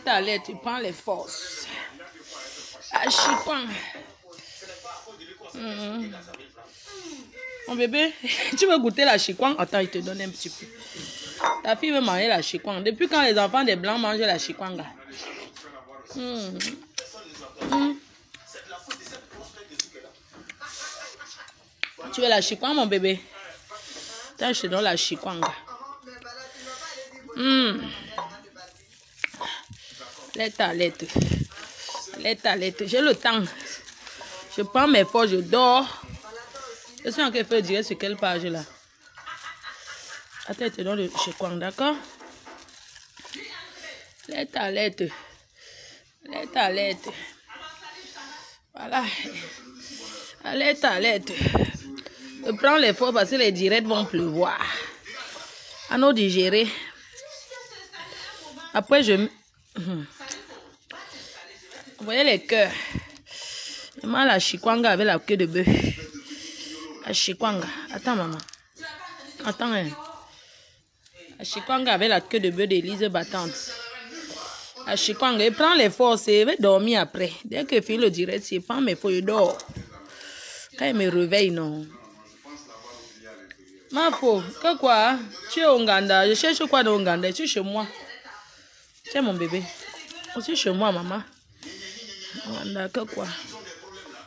Allez, tu prends les forces. Achikwan. Mon bébé, tu veux goûter la chikwan? Attends, il te donne un petit peu. Ta fille veut manger la chikwan. Depuis quand les enfants des blancs mangent la chikwan? Tu veux la chikwan, mon bébé? Attends, je te donne la chikwan. Lettre. J'ai le temps. Je prends mes forces, je dors. Je suis en train de faire dire sur quelle page là. Attends, je te donne le chikwan, d'accord? Lettre. Voilà. Lettre. Je prends les forces parce que les directs vont pleuvoir. À nous digérer. Après, je... Vous voyez les cœurs. Je mange la chikwanga avec la queue de bœuf. La chikwanga. Attends, maman. Attends, hein. La chikwanga avec la queue de bœuf d'Élise battante. La chikwanga. Je prends les forces et je vais dormir après. Dès que je finis le direct, je prends mes forces, je dors. Quand il me réveille, non. Mafo, que quoi? Tu es au Ouganda. Je cherche quoi dans Ouganda? Tu es chez moi. Tiens mon bébé. Je suis chez moi, maman. Ouganda, que quoi?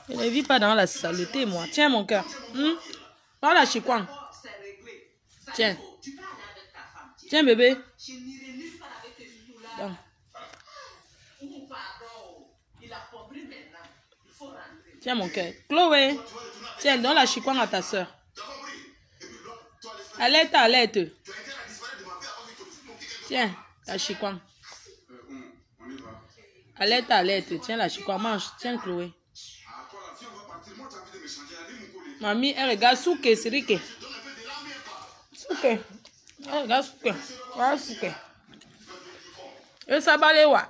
Je ne vis pas dans la saleté, moi. Tiens mon cœur. Voilà, chikwan. Tiens. Tiens, bébé. Bon. Tiens mon cœur. Chloé. Tiens, donne la chikwan à ta soeur. Alerte. Tiens, la chikwan. Alerte. Tiens, la chikwan. Mange. Tiens, Chloé. Mamie, elle regarde Souké, Sirike. Souké. Elle regarde Souké. Voilà Souké. Et ça balewa.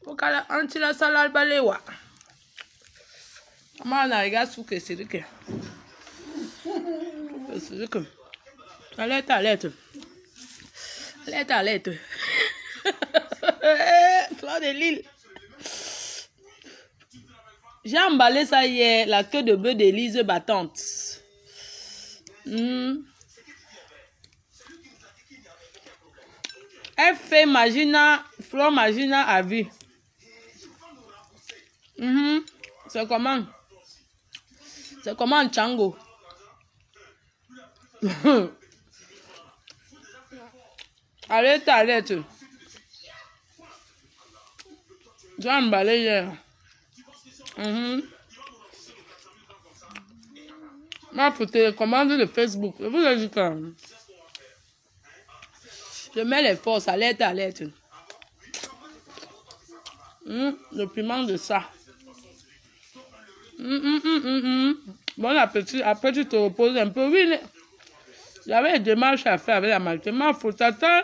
Pourquoi anti la salade balewa? Maman, elle regarde Souké, Sirike. Alerte. Fleur de Lille. J'ai emballé ça hier, la queue de bœuf d'Élise battante. Elle fait Fleur Magina à vie. C'est comment? Tchango? Alerte. J'ai emballé hier. Ma photo commande de Facebook. Je vous ai dit quand. Je mets les forces. Alerte. Le piment de ça. Bon appétit. Après, tu te reposes un peu. Oui, j'avais des démarches à faire avec la maladie. Ma faute. Attends,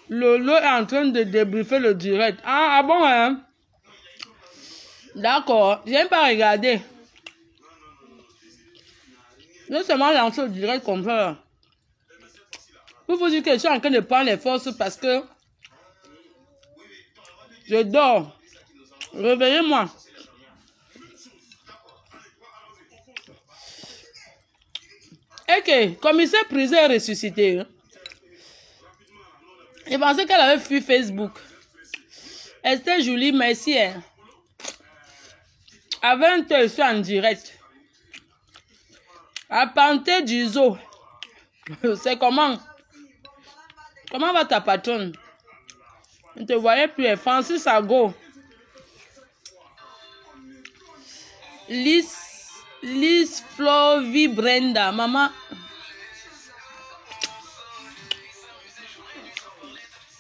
Lolo est en train de débriefer le direct. Ah bon, hein? D'accord. Je n'ai pas regardé. Je seulement lancé le direct comme ça. Pour vous dire que je suis en train de prendre les forces parce que je dors. Réveillez-moi. Et que, commissaire prisé est ressuscité. Je pensais qu'elle avait fui Facebook. Esther Julie, merci. À 20h, je suis en direct. À Panté du Zoo. C'est comment? Comment va ta patronne? Je ne te voyais plus. Francis Ago. Lise Flovie Brenda. Maman.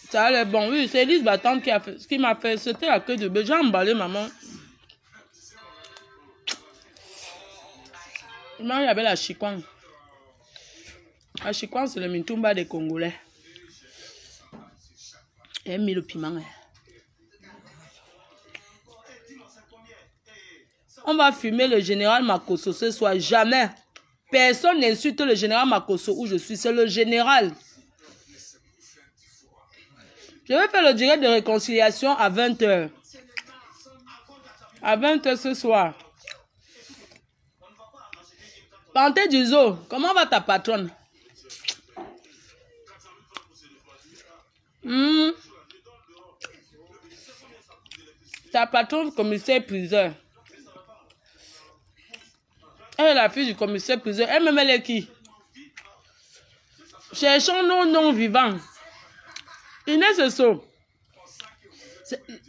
Ça allait bon. Oui, c'est Lise Battante qui m'a fait. C'était la queue de bœuf. J'ai emballé, maman. Il y avait la chikwan. La chikwan, c'est le mintumba des Congolais. Et mis le piment. On va fumer le général Makosso ce soir. Jamais. Personne n'insulte le général Makosso où je suis. C'est le général. Je vais faire le direct de réconciliation à 20 h. À 20 h ce soir. Panté du zoo, comment va ta patronne? Ta patronne, commissaire-priseur. Elle est la fille du commissaire-priseur. Elle me met les qui? Cherchons nos noms vivants. Inès Soso.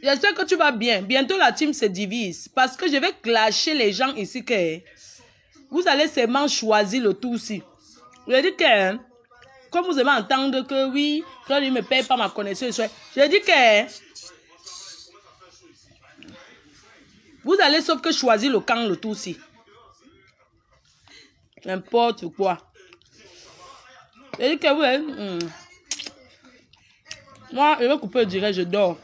J'espère que tu vas bien. Bientôt la team se divise. Parce que je vais clasher les gens ici que vous allez seulement choisir le tout aussi. Je dis que comme vous allez entendre que oui, quand il ne me paye pas ma connaissance, je dis que vous allez sauf que choisir le camp, le tout aussi. N'importe quoi. Je dis que oui. Moi, je vais couper le direct, je dors.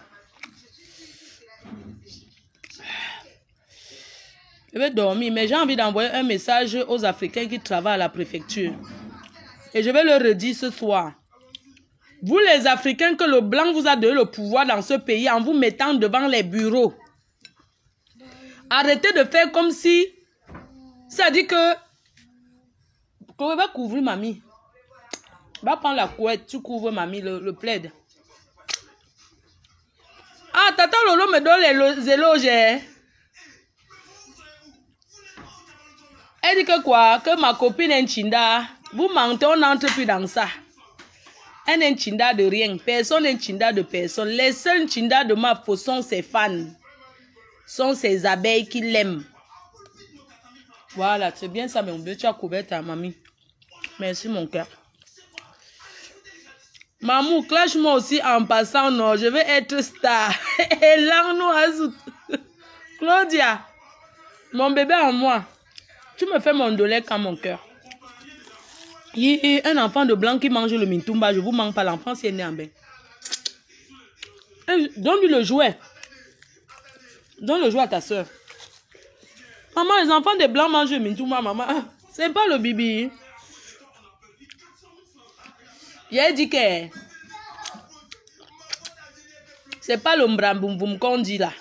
Je vais dormir, mais j'ai envie d'envoyer un message aux Africains qui travaillent à la préfecture. Et je vais le redire ce soir. Vous les Africains, que le blanc vous a donné le pouvoir dans ce pays en vous mettant devant les bureaux. Arrêtez de faire comme si... Ça dit que... On va couvrir mamie. Va prendre la couette, tu couvres mamie, le plaid. Ah, Tata Lolo me donne les éloges. Elle dit que quoi? Que ma copine est Nchinda. Vous mentez, on n'entre plus dans ça. Elle n'est Nchinda de rien. Personne n'est Nchinda de personne. Les seuls Nchinda de ma peau sont ses fans. Sont ses abeilles qui l'aiment. Voilà, c'est bien ça, mon bébé. Tu as couvert ta mamie. Merci, mon cœur. Mamou, clash-moi aussi en passant. Non, je vais être star. Et là, nous ajoute. Claudia, mon bébé en moi. Tu me fais mon dolé quand mon cœur. Il y a un enfant de blanc qui mange le mintumba. Je vous manque pas, l'enfant si est né en bain. Donne-lui le jouet. Donne le jouet à ta soeur. Maman, les enfants de blancs mangent le mintumba, maman. C'est pas le bibi. J'ai dit que c'est pas le mbramboum qu'on dit là.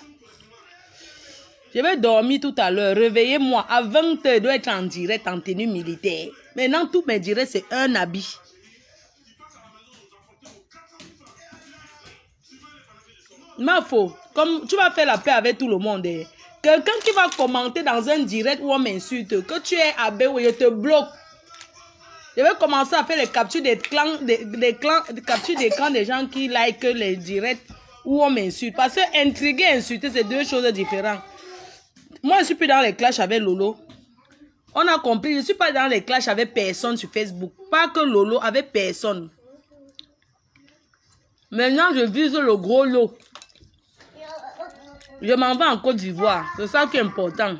Je vais dormir tout à l'heure. Réveillez-moi. À 20 h, je dois être en direct en tenue militaire. Maintenant, tous mes directs, c'est un habit. Ma faute. Comme tu vas faire la paix avec tout le monde. Quelqu'un qui va commenter dans un direct où on m'insulte, que tu es abeille, je te bloque. Je vais commencer à faire les captures d'écran des gens qui like les directs où on m'insulte. Parce que intriguer et insulter, c'est deux choses différentes. Moi, je ne suis plus dans les clashs avec Lolo. On a compris, je ne suis pas dans les clashs avec personne sur Facebook. Pas que Lolo, avec personne. Maintenant, je vise le gros lot. Je m'en vais en Côte d'Ivoire. C'est ça qui est important.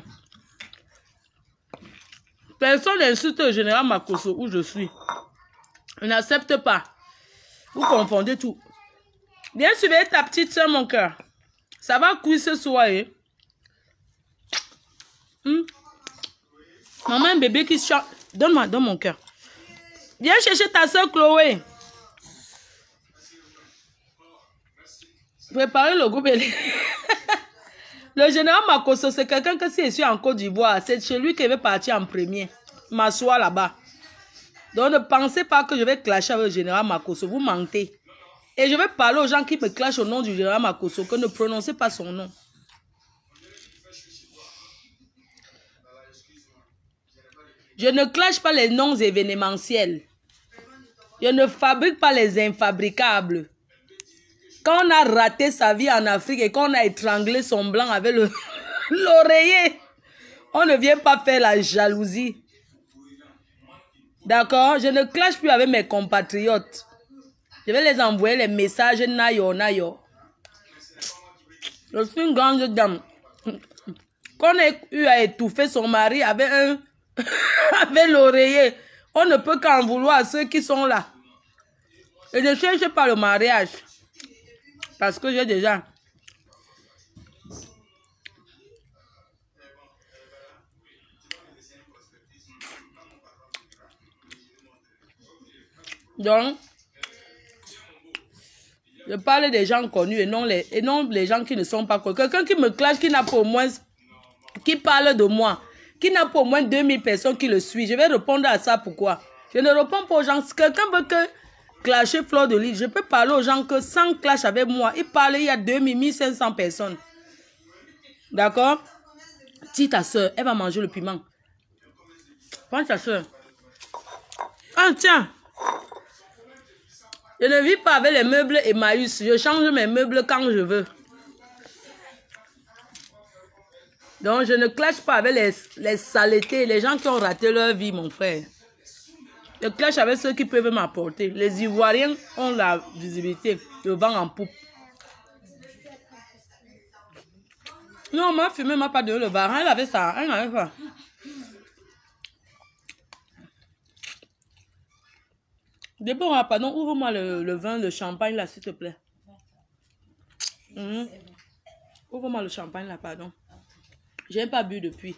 Personne n'insulte le général Makosso où je suis. Je n'accepte pas. Vous confondez tout. Viens surveiller ta petite soeur, mon cœur. Ça va cuire ce soir. Maman, un bébé qui chante. Donne-moi, donne mon cœur. Viens chercher ta soeur Chloé. Préparez le groupe. Le général Makosso, c'est quelqu'un qui s'est issu en Côte d'Ivoire. C'est chez lui qui veut partir en premier. M'asseoir là-bas. Donc ne pensez pas que je vais clasher avec le général Makosso. Vous mentez. Et je vais parler aux gens qui me clashent au nom du général Makosso, que ne prononcez pas son nom. Je ne clash pas les noms événementiels. Je ne fabrique pas les infabricables. Quand on a raté sa vie en Afrique et qu'on a étranglé son blanc avec l'oreiller, on ne vient pas faire la jalousie. D'accord? Je ne clash plus avec mes compatriotes. Je vais les envoyer les messages nayo, nayo. Je suis une grande dame. Qu'on ait eu à étouffer son mari avec avec l'oreiller, on ne peut qu'en vouloir à ceux qui sont là. Et ne cherche pas le mariage. Parce que j'ai déjà... Donc, Je parle des gens connus et non les gens qui ne sont pas connus. Quelqu'un qui me clash, qui n'a pas au moins... Qui parle de moi, qui n'a pas au moins 2000 personnes qui le suivent. Je vais répondre à ça. Pourquoi? Je ne réponds pas aux gens. Si quelqu'un veut que clasher Fleur de Lys, je peux parler aux gens que sans clash avec moi, il parle, il y a 2000, 1500 personnes. D'accord? Dis ta soeur, elle va manger le piment. Prends ta soeur. Ah, tiens. Je ne vis pas avec les meubles Emmaüs. Je change mes meubles quand je veux. Donc, je ne clash pas avec les saletés, les gens qui ont raté leur vie, mon frère. Je clash avec ceux qui peuvent m'apporter. Les Ivoiriens ont la visibilité, le vent en poupe. Non, ma fumée m'a pas donné le bar. Elle avait ça, elle avait ça. Déborah, pardon, ouvre-moi le vin, le champagne là, s'il te plaît. Ouvre-moi le champagne là, pardon. J'ai pas bu depuis.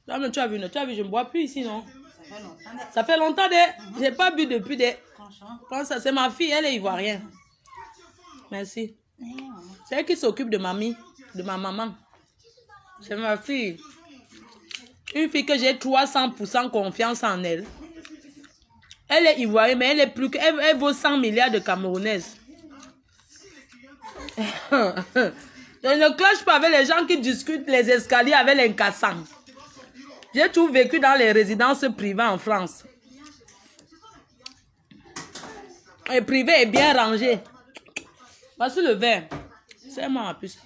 Non, mais tu as vu, je ne bois plus ici, non? Ça fait longtemps, j'ai pas bu depuis des... Ça, c'est ma fille, elle est ivoirienne. Merci. C'est elle qui s'occupe de mamie, de ma maman. C'est ma fille. Une fille que j'ai 300% confiance en elle. Elle est ivoirienne, mais elle est plus que... Elle vaut 100 milliards de Camerounaises. Je ne cloche pas avec les gens qui discutent les escaliers avec les cassants. J'ai tout vécu dans les résidences privées en France. Et privé est bien rangé. Voici le verre. C'est moi en plus.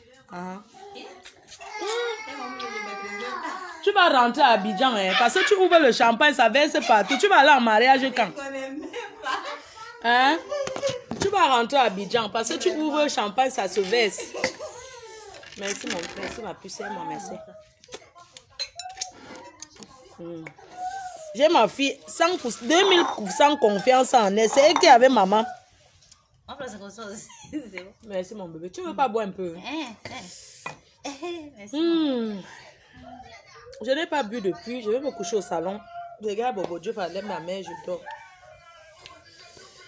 Tu vas rentrer à Abidjan, hein, parce que tu ouvres le champagne, ça verse partout. Tu vas aller en mariage quand? Hein? Tu vas rentrer à Abidjan, parce que tu ouvres le champagne, ça se verse. Merci, merci ma puce, moi, merci. J'ai ma fille, 2000% confiance en elle. C'est elle qui avait maman. Merci, mon bébé. Tu veux pas boire un peu? Je n'ai pas bu depuis. Je vais me coucher au salon. Regarde, Bobo Dieu, fallait ma mère, je dors.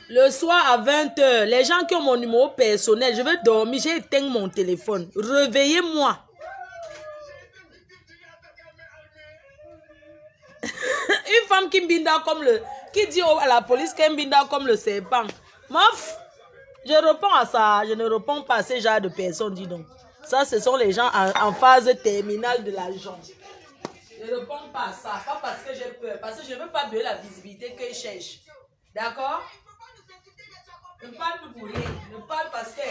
Le soir à 20h, les gens qui ont mon numéro personnel, je vais dormir, j'ai éteint mon téléphone. Réveillez-moi. Une femme qui binda comme le... Qui dit à la police qu'elle binda comme le serpent. Mof, je réponds à ça. Je ne réponds pas à ce genre de personnes, dis donc. Ça, ce sont les gens en phase terminale de l'argent. Je ne réponds pas à ça. Pas parce que j'ai peur. Parce que je ne veux pas donner la visibilité qu'ils cherchent. D'accord? Je ne parle plus pour rien. Je parle parce que...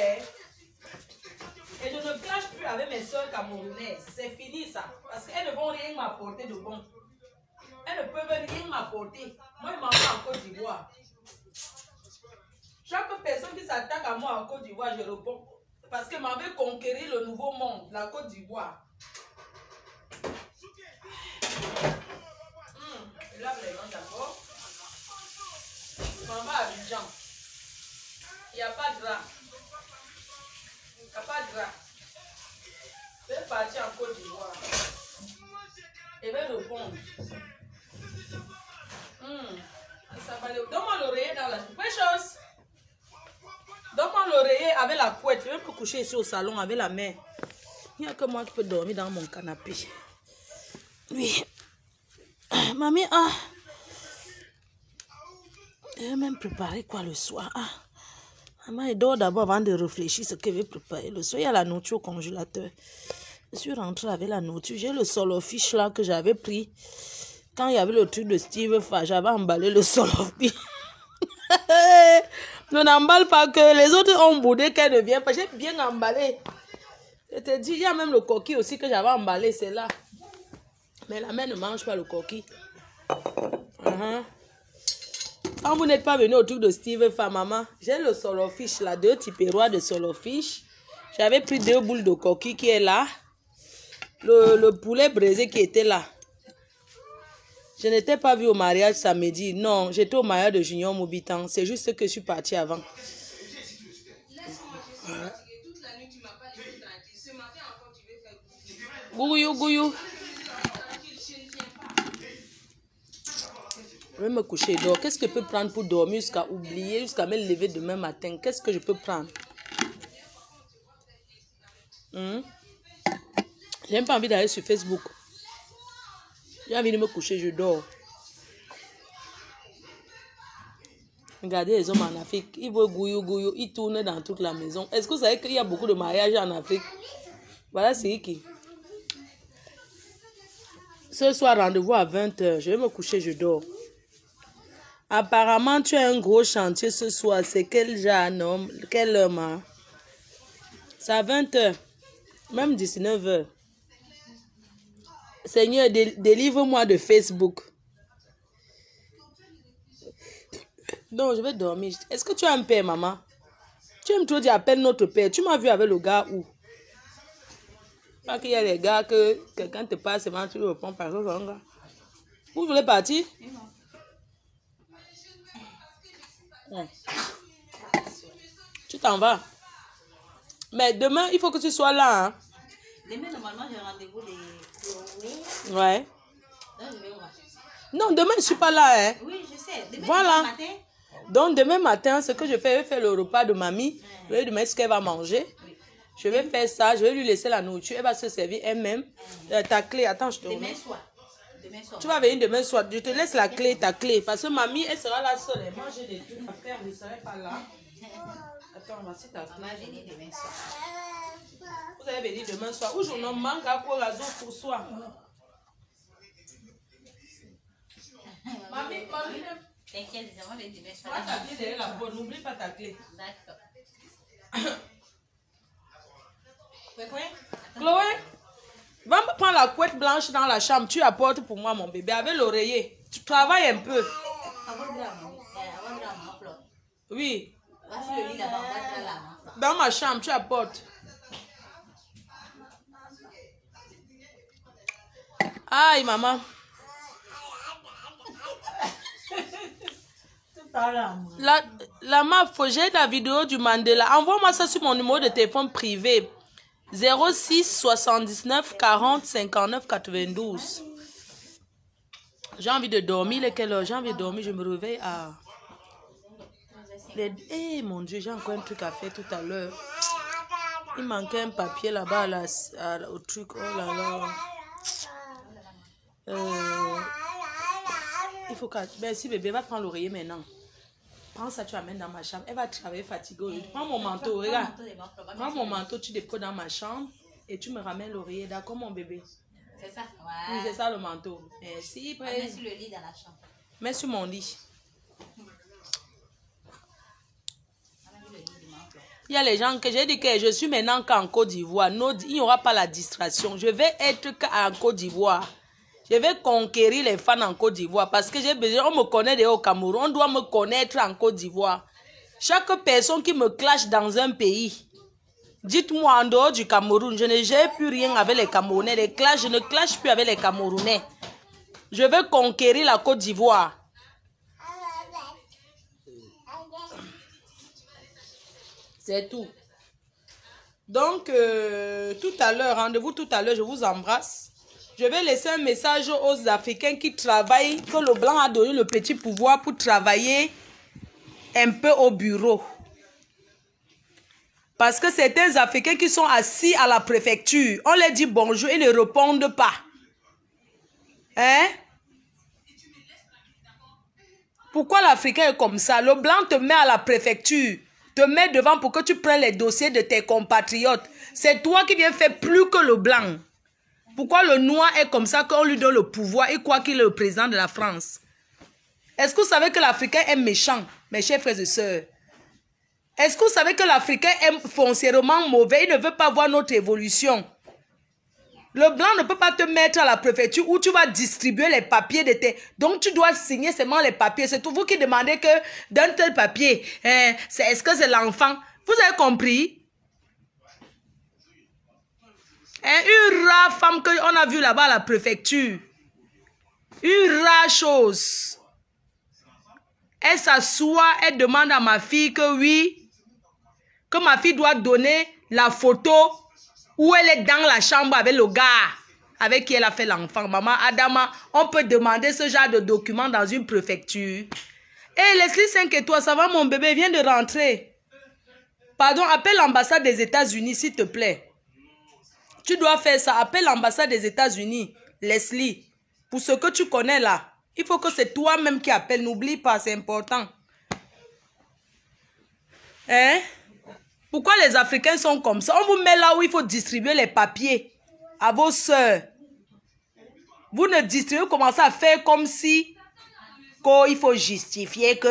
Et je ne clash plus avec mes soeurs camerounaises. C'est fini ça. Parce qu'elles ne vont rien m'apporter de bon. Elles ne peuvent rien m'apporter. Moi, je m'en vais en Côte d'Ivoire. Chaque personne qui s'attaque à moi en Côte d'Ivoire, je réponds. Parce que m'en veut conquérir le nouveau monde, la Côte d'Ivoire. Je lave les mains d'abord. Je m'en vais à Abidjan. Il n'y a pas de drap. Il n'y a pas de drap. Je vais partir en Côte d'Ivoire. Je vais répondre. Donne-moi l'oreiller dans la... Precious. Donne-moi l'oreiller avec la couette. Je vais me coucher ici au salon avec la mère. Il n'y a que moi qui peux dormir dans mon canapé. Oui. Mamie, elle va même préparer quoi le soir? Maman, elle dort d'abord avant de réfléchir ce qu'elle veut préparer. Le soir, il y a la nourriture au congélateur. Je suis rentrée avec la nourriture. J'ai le solo-fish là que j'avais pris. Quand il y avait le truc de Steve Fa, j'avais emballé le solo-fish. Ne n'emballe pas que les autres ont boudé qu'elle ne vient pas. J'ai bien emballé. Je te dis, il y a même le coquille aussi que j'avais emballé, c'est là. Mais la mère ne mange pas le coquille. Quand vous n'êtes pas venu au truc de Steve Fa, maman, j'ai le solo-fish là, 2 tipérois de solo-fish. J'avais pris 2 boules de coquille qui est là. Le poulet braisé qui était là. Je n'étais pas vue au mariage samedi. Non, j'étais au mariage de Junior Mobitan. C'est juste que je suis partie avant. Gouyou, gouyou. Je vais me coucher dehors. Qu'est-ce que je peux prendre pour dormir jusqu'à oublier, jusqu'à me lever demain matin? Qu'est-ce que je peux prendre? J'ai même pas envie d'aller sur Facebook. J'ai envie de me coucher, je dors. Regardez les hommes en Afrique. Ils vont gouyou, ils tournent dans toute la maison. Est-ce que vous savez qu'il y a beaucoup de mariages en Afrique? Voilà, c'est qui. Ce soir, rendez-vous à 20h. Je vais me coucher, je dors. Apparemment, tu as un gros chantier ce soir. C'est quel genre, non? Quelle heure, hein? C'est à 20h. Même 19h. Seigneur, délivre-moi de Facebook. Non, je vais dormir. Est-ce que tu as un père, maman? Tu aimes trop dire appelle notre père. Tu m'as vu avec le gars où? Pas qu'il y a des gars que quelqu'un te passe et tu le réponds par exemple. Vous voulez partir? Tu t'en vas. Mais demain, il faut que tu sois là. Hein? Demain, normalement, j'ai rendez-vous de Chloé. Ouais. Donc, je vais voir. Non, demain, je ne suis pas là. Hein? Oui, je sais. Demain, voilà. Matin. Donc, demain matin, ce que je fais, je vais faire le repas de mamie. Je vais lui demander ce qu'elle va manger. Oui. Je vais faire ça. Je vais lui laisser la nourriture. Elle va se servir elle-même. Ta clé, attends, je te remets. Demain soir. Tu vas venir demain soir. Je te laisse la clé, ta clé. Parce que mamie, elle sera là seule. Et moi, j'ai des trucs à faire. Je ne serai pas là. Attends, voici ta clé. On va venir demain soir. Vous allez venir demain soir. Où je n'en manque à quoi raison pour soi. Mamie, t'inquiète, on va venir demain soir. Moi, ta clé derrière la porte. N'oublie pas ta clé. D'accord. Chloé, va me prendre la couette blanche dans la chambre. Tu apportes pour moi, mon bébé, avec l'oreiller. Tu travailles un peu. Oui. Dans ma chambre, tu apportes. Aïe, maman. La meuf, j'ai la vidéo du Mandela. Envoie-moi ça sur mon numéro de téléphone privé. 06 79 40 59 92. J'ai envie de dormir. Quelle heure? J'ai envie de dormir. Je me réveille à... Eh mon Dieu, j'ai encore un truc à faire tout à l'heure. Il manquait un papier là-bas au truc. Oh là là. Il faut que... Merci bébé, va prendre l'oreiller maintenant. Prends ça, tu amènes dans ma chambre. Elle va travailler fatiguée aujourd'hui. Prends mon manteau, regarde. Prends mon manteau, tu déposes dans ma chambre et tu me ramènes l'oreiller. D'accord, mon bébé? C'est ça? Ouais. Oui, c'est ça le manteau. Merci. Mets sur le lit dans la chambre. Mets sur mon lit. Il y a les gens que j'ai dit que je suis maintenant qu'en Côte d'Ivoire. Il n'y aura pas la distraction. Je vais être qu'en Côte d'Ivoire. Je vais conquérir les fans en Côte d'Ivoire parce que j'ai besoin, on me connaît déjà au Cameroun, on doit me connaître en Côte d'Ivoire. Chaque personne qui me clash dans un pays, dites-moi en dehors du Cameroun, je n'ai plus rien avec les Camerounais. Les clashs, je ne clash plus avec les Camerounais. Je vais conquérir la Côte d'Ivoire. C'est tout. Donc, tout à l'heure, rendez-vous tout à l'heure, je vous embrasse. Je vais laisser un message aux Africains qui travaillent, que le blanc a donné le petit pouvoir pour travailler un peu au bureau. Parce que certains Africains qui sont assis à la préfecture, on leur dit bonjour, ils ne répondent pas. Hein? Pourquoi l'Africain est comme ça? Le blanc te met à la préfecture, te met devant pour que tu prennes les dossiers de tes compatriotes. C'est toi qui viens faire plus que le blanc. Pourquoi le noir est comme ça qu'on lui donne le pouvoir et quoi qu'il est le président de la France? Est-ce que vous savez que l'Africain est méchant, mes chers frères et sœurs? Est-ce que vous savez que l'Africain est foncièrement mauvais? Il ne veut pas voir notre évolution. Le blanc ne peut pas te mettre à la préfecture où tu vas distribuer les papiers de tes... Donc tu dois signer seulement les papiers. C'est vous qui demandez que d'un tel papier, est-ce que c'est l'enfant? Vous avez compris? Une rare femme qu'on a vue là-bas à la préfecture. Une rare chose. Elle s'assoit, elle demande à ma fille que oui, que ma fille doit donner la photo où elle est dans la chambre avec le gars. avec qui elle a fait l'enfant. Maman Adama, on peut demander ce genre de documents dans une préfecture. Et Leslie 5 étoiles, ça va mon bébé, viens de rentrer. Pardon, appelle l'ambassade des États-Unis, s'il te plaît. Tu dois faire ça, appelle l'ambassade des États-Unis, Leslie. Pour ce que tu connais là, il faut que c'est toi-même qui appelle, n'oublie pas, c'est important. Hein? Pourquoi les Africains sont comme ça? On vous met là où il faut distribuer les papiers à vos soeurs. Vous ne distribuez, vous commencez à faire comme si il faut justifier que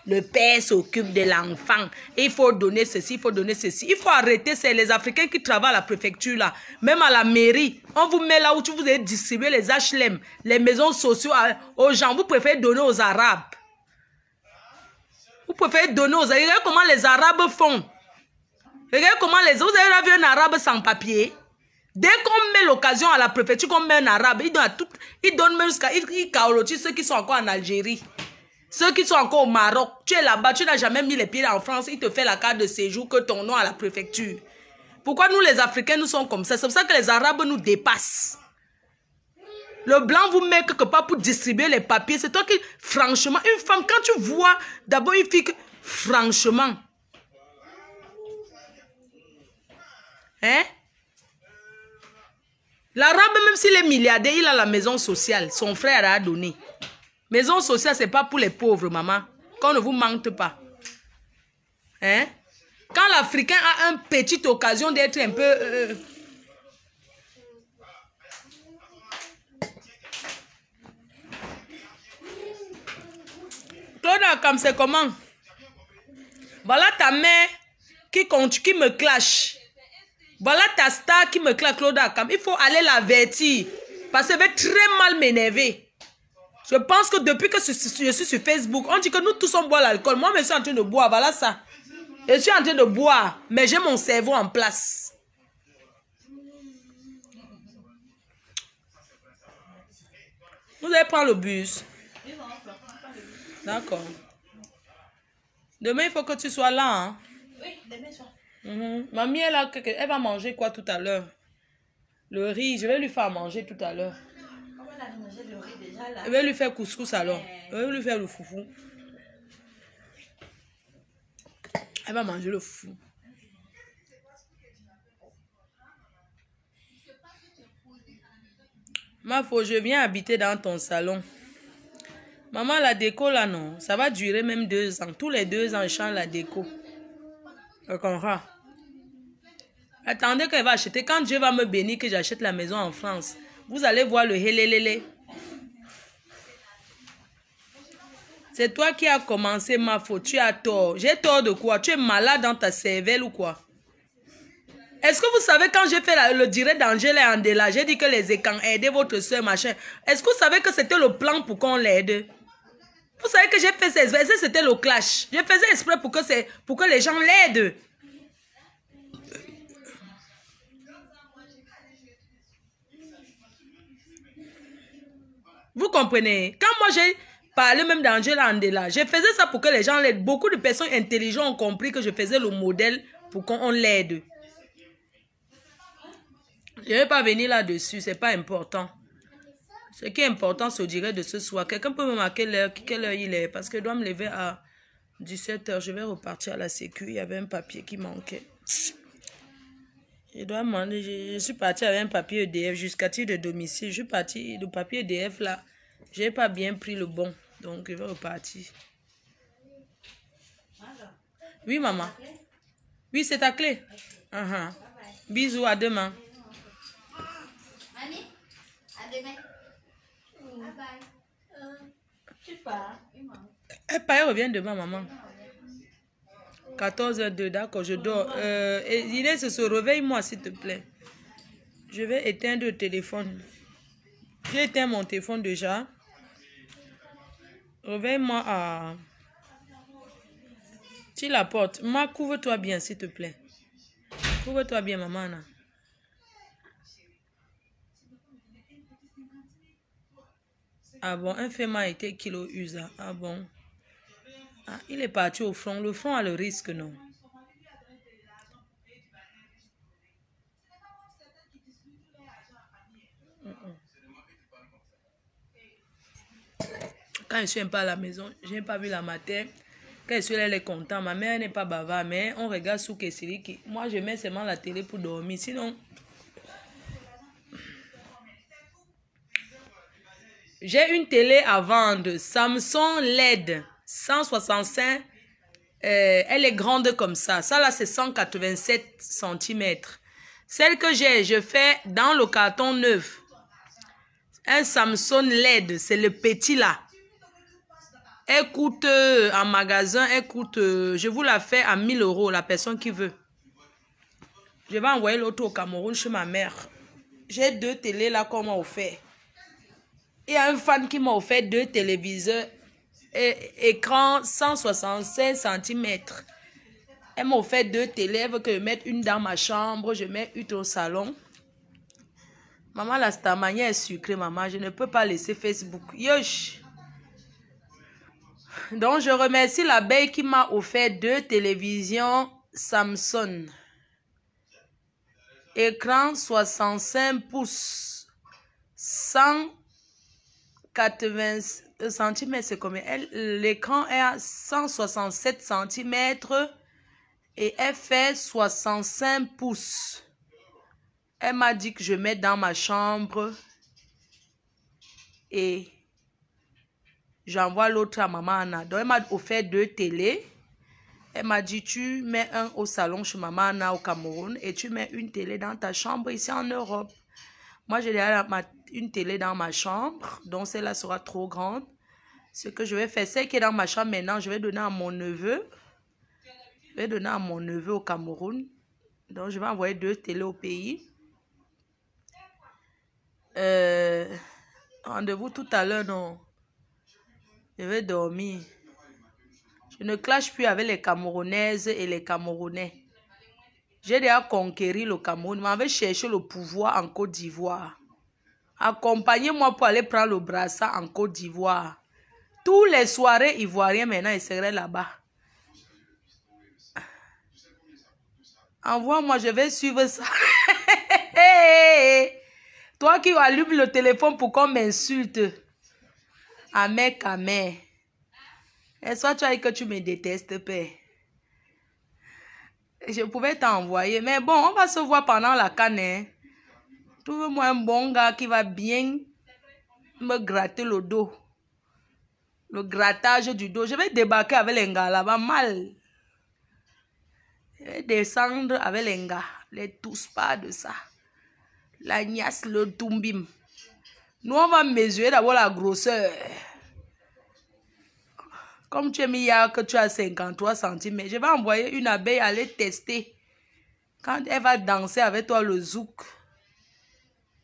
le père s'occupe de l'enfant. Il faut donner ceci, il faut donner ceci. Il faut arrêter, c'est les Africains qui travaillent à la préfecture là. Même à la mairie, on vous met là où vous allez distribuer les HLM, les maisons sociales aux gens. Vous préférez donner aux Arabes. Vous préférez donner aux Arabes. Regardez comment les Arabes font. Regardez comment les autres, vous avez vu un Arabe sans papier. Dès qu'on met l'occasion à la préfecture, qu'on met un Arabe, il donne même jusqu'à... Il carotise ceux qui sont encore en Algérie. Ceux qui sont encore au Maroc. Tu es là-bas, tu n'as jamais mis les pieds en France. Il te fait la carte de séjour que ton nom à la préfecture. Pourquoi nous les Africains, nous sommes comme ça? C'est pour ça que les Arabes nous dépassent. Le blanc vous met quelque part pour distribuer les papiers. C'est toi qui... Franchement, une femme, quand tu vois d'abord une fille... Franchement... Hein? L'Arabe, même s'il est milliardaire, il a la maison sociale. Son frère a donné. Maison sociale, ce n'est pas pour les pauvres, maman. Qu'on ne vous mente pas. Hein? Quand l'Africain a une petite occasion d'être un peu... Claude Akam, c'est comment? Voilà ta mère qui me clash. Voilà ta star qui me claque, Claude Akam. Il faut aller l'avertir. Parce qu'elle va très mal m'énerver. Je pense que depuis que je suis sur Facebook, on dit que nous tous on boit l'alcool. Moi, je suis en train de boire. Voilà ça. Je suis en train de boire. Mais j'ai mon cerveau en place. Vous allez prendre le bus. D'accord. Demain, il faut que tu sois là. Hein? Oui, demain soir. Mamie, elle va manger quoi tout à l'heure? Le riz, je vais lui faire manger tout à l'heure. Comment elle a mangé le riz déjà là? Je vais lui faire couscous alors. Je vais lui faire le foufou. Elle va manger le foufou. Ma faux, je viens habiter dans ton salon. Maman, la déco là, non. Ça va durer même 2 ans. Tous les 2 ans, je change la déco. Tu comprends? Attendez qu'elle va acheter. Quand Dieu va me bénir que j'achète la maison en France, vous allez voir le hélélélé. C'est toi qui as commencé, ma faute. Tu as tort. J'ai tort de quoi? Tu es malade dans ta cervelle ou quoi? Est-ce que vous savez quand j'ai fait le direct d'Angèle et Andela, j'ai dit que les écans aidaient votre soeur, machin. Est-ce que vous savez que c'était le plan pour qu'on l'aide? Vous savez que j'ai fait ces versets, c'était le clash. Je faisais exprès pour que les gens l'aident. Vous comprenez? Quand moi j'ai parlé même d'Angela Andela, je faisais ça pour que les gens l'aident. Beaucoup de personnes intelligentes ont compris que je faisais le modèle pour qu'on l'aide. Je ne vais pas venir là-dessus, c'est pas important. Ce qui est important, c'est au direct de ce soir. Quelqu'un peut me marquer l'heure, quelle heure il est? Parce que je dois me lever à 17 h. Je vais repartir à la sécu. Il y avait un papier qui manquait. Je dois demander, je suis partie avec un papier EDF jusqu'à titre de domicile. Je suis partie, le papier EDF là, je n'ai pas bien pris le bon. Donc, je vais repartir. Oui, maman. Oui, c'est ta clé. Bisous, à demain. Mamie, à demain. Bye bye. Tu pars? Elle revient demain, maman. 14h02, d'accord, je dors. Inès, se réveille-moi, s'il te plaît. Je vais éteindre le téléphone. J'ai éteint mon téléphone déjà. Réveille-moi à... Tu la portes. Ma, couvre-toi bien, s'il te plaît. Couvre-toi bien, maman. Ah bon, un fait m'a été kilo USA. Ah bon. Ah, il est parti au front. Le front a le risque, non? Quand je suis un peu à la maison, je n'ai pas vu la matin. Quand je suis là, elle est contente. Ma mère n'est pas bavarde, mais on regarde sous Kessili. Moi, je mets seulement la télé pour dormir. Sinon, j'ai une télé à vendre. Samsung LED 165. Elle est grande comme ça. Ça là, c'est 187 cm. Celle que j'ai, je fais dans le carton neuf. Un Samsung LED, c'est le petit là. Elle coûte en magasin, elle coûte, je vous la fais à 1000 €, la personne qui veut. Je vais envoyer l'autre au Cameroun chez ma mère. J'ai 2 télés là qu'on m'a offert. Il y a un fan qui m'a offert 2 téléviseurs, écran 165 cm. Elle m'a offert 2 télés, elle veut que je mette une dans ma chambre, je mets une au salon. Maman, la stamania est sucrée, maman. Je ne peux pas laisser Facebook. Yosh! Donc, je remercie l'abeille qui m'a offert 2 télévisions Samsung. Écran 65 pouces. 180 cm, c'est combien? L'écran est à 167 cm et elle fait 65 pouces. Elle m'a dit que je mets dans ma chambre et j'envoie l'autre à maman Anna. Donc, elle m'a offert 2 télés. Elle m'a dit, tu mets un au salon chez maman Anna au Cameroun et tu mets une télé dans ta chambre ici en Europe. Moi, j'ai déjà une télé dans ma chambre, donc celle-là sera trop grande. Ce que je vais faire, c'est qui est dans ma chambre maintenant, je vais donner à mon neveu. Je vais donner à mon neveu au Cameroun. Donc, je vais envoyer 2 télés au pays. Rendez-vous tout à l'heure, non? Je vais dormir. Je ne clash plus avec les Camerounaises et les Camerounais. J'ai déjà conquéri le Cameroun. Je m'avais cherché le pouvoir en Côte d'Ivoire. Accompagnez-moi pour aller prendre le brassard en Côte d'Ivoire. Tous les soirées ivoiriens maintenant, ils seraient là-bas. Envoie-moi, je vais suivre ça. Toi qui allumes le téléphone pour qu'on m'insulte. Amé, camé. Est-ce que tu as dit que tu me détestes, père? Je pouvais t'envoyer. Mais bon, on va se voir pendant la canne. Hein. Trouve-moi un bon gars qui va bien me gratter le dos. Le grattage du dos. Je vais débarquer avec les gars là-bas mal. Je vais descendre avec les gars. Les tous pas de ça. La gnasse, le tumbim. Nous, on va mesurer d'abord la grosseur. Comme tu es mis hier que tu as 53 cm, je vais envoyer une abeille aller tester. Quand elle va danser avec toi le zouk,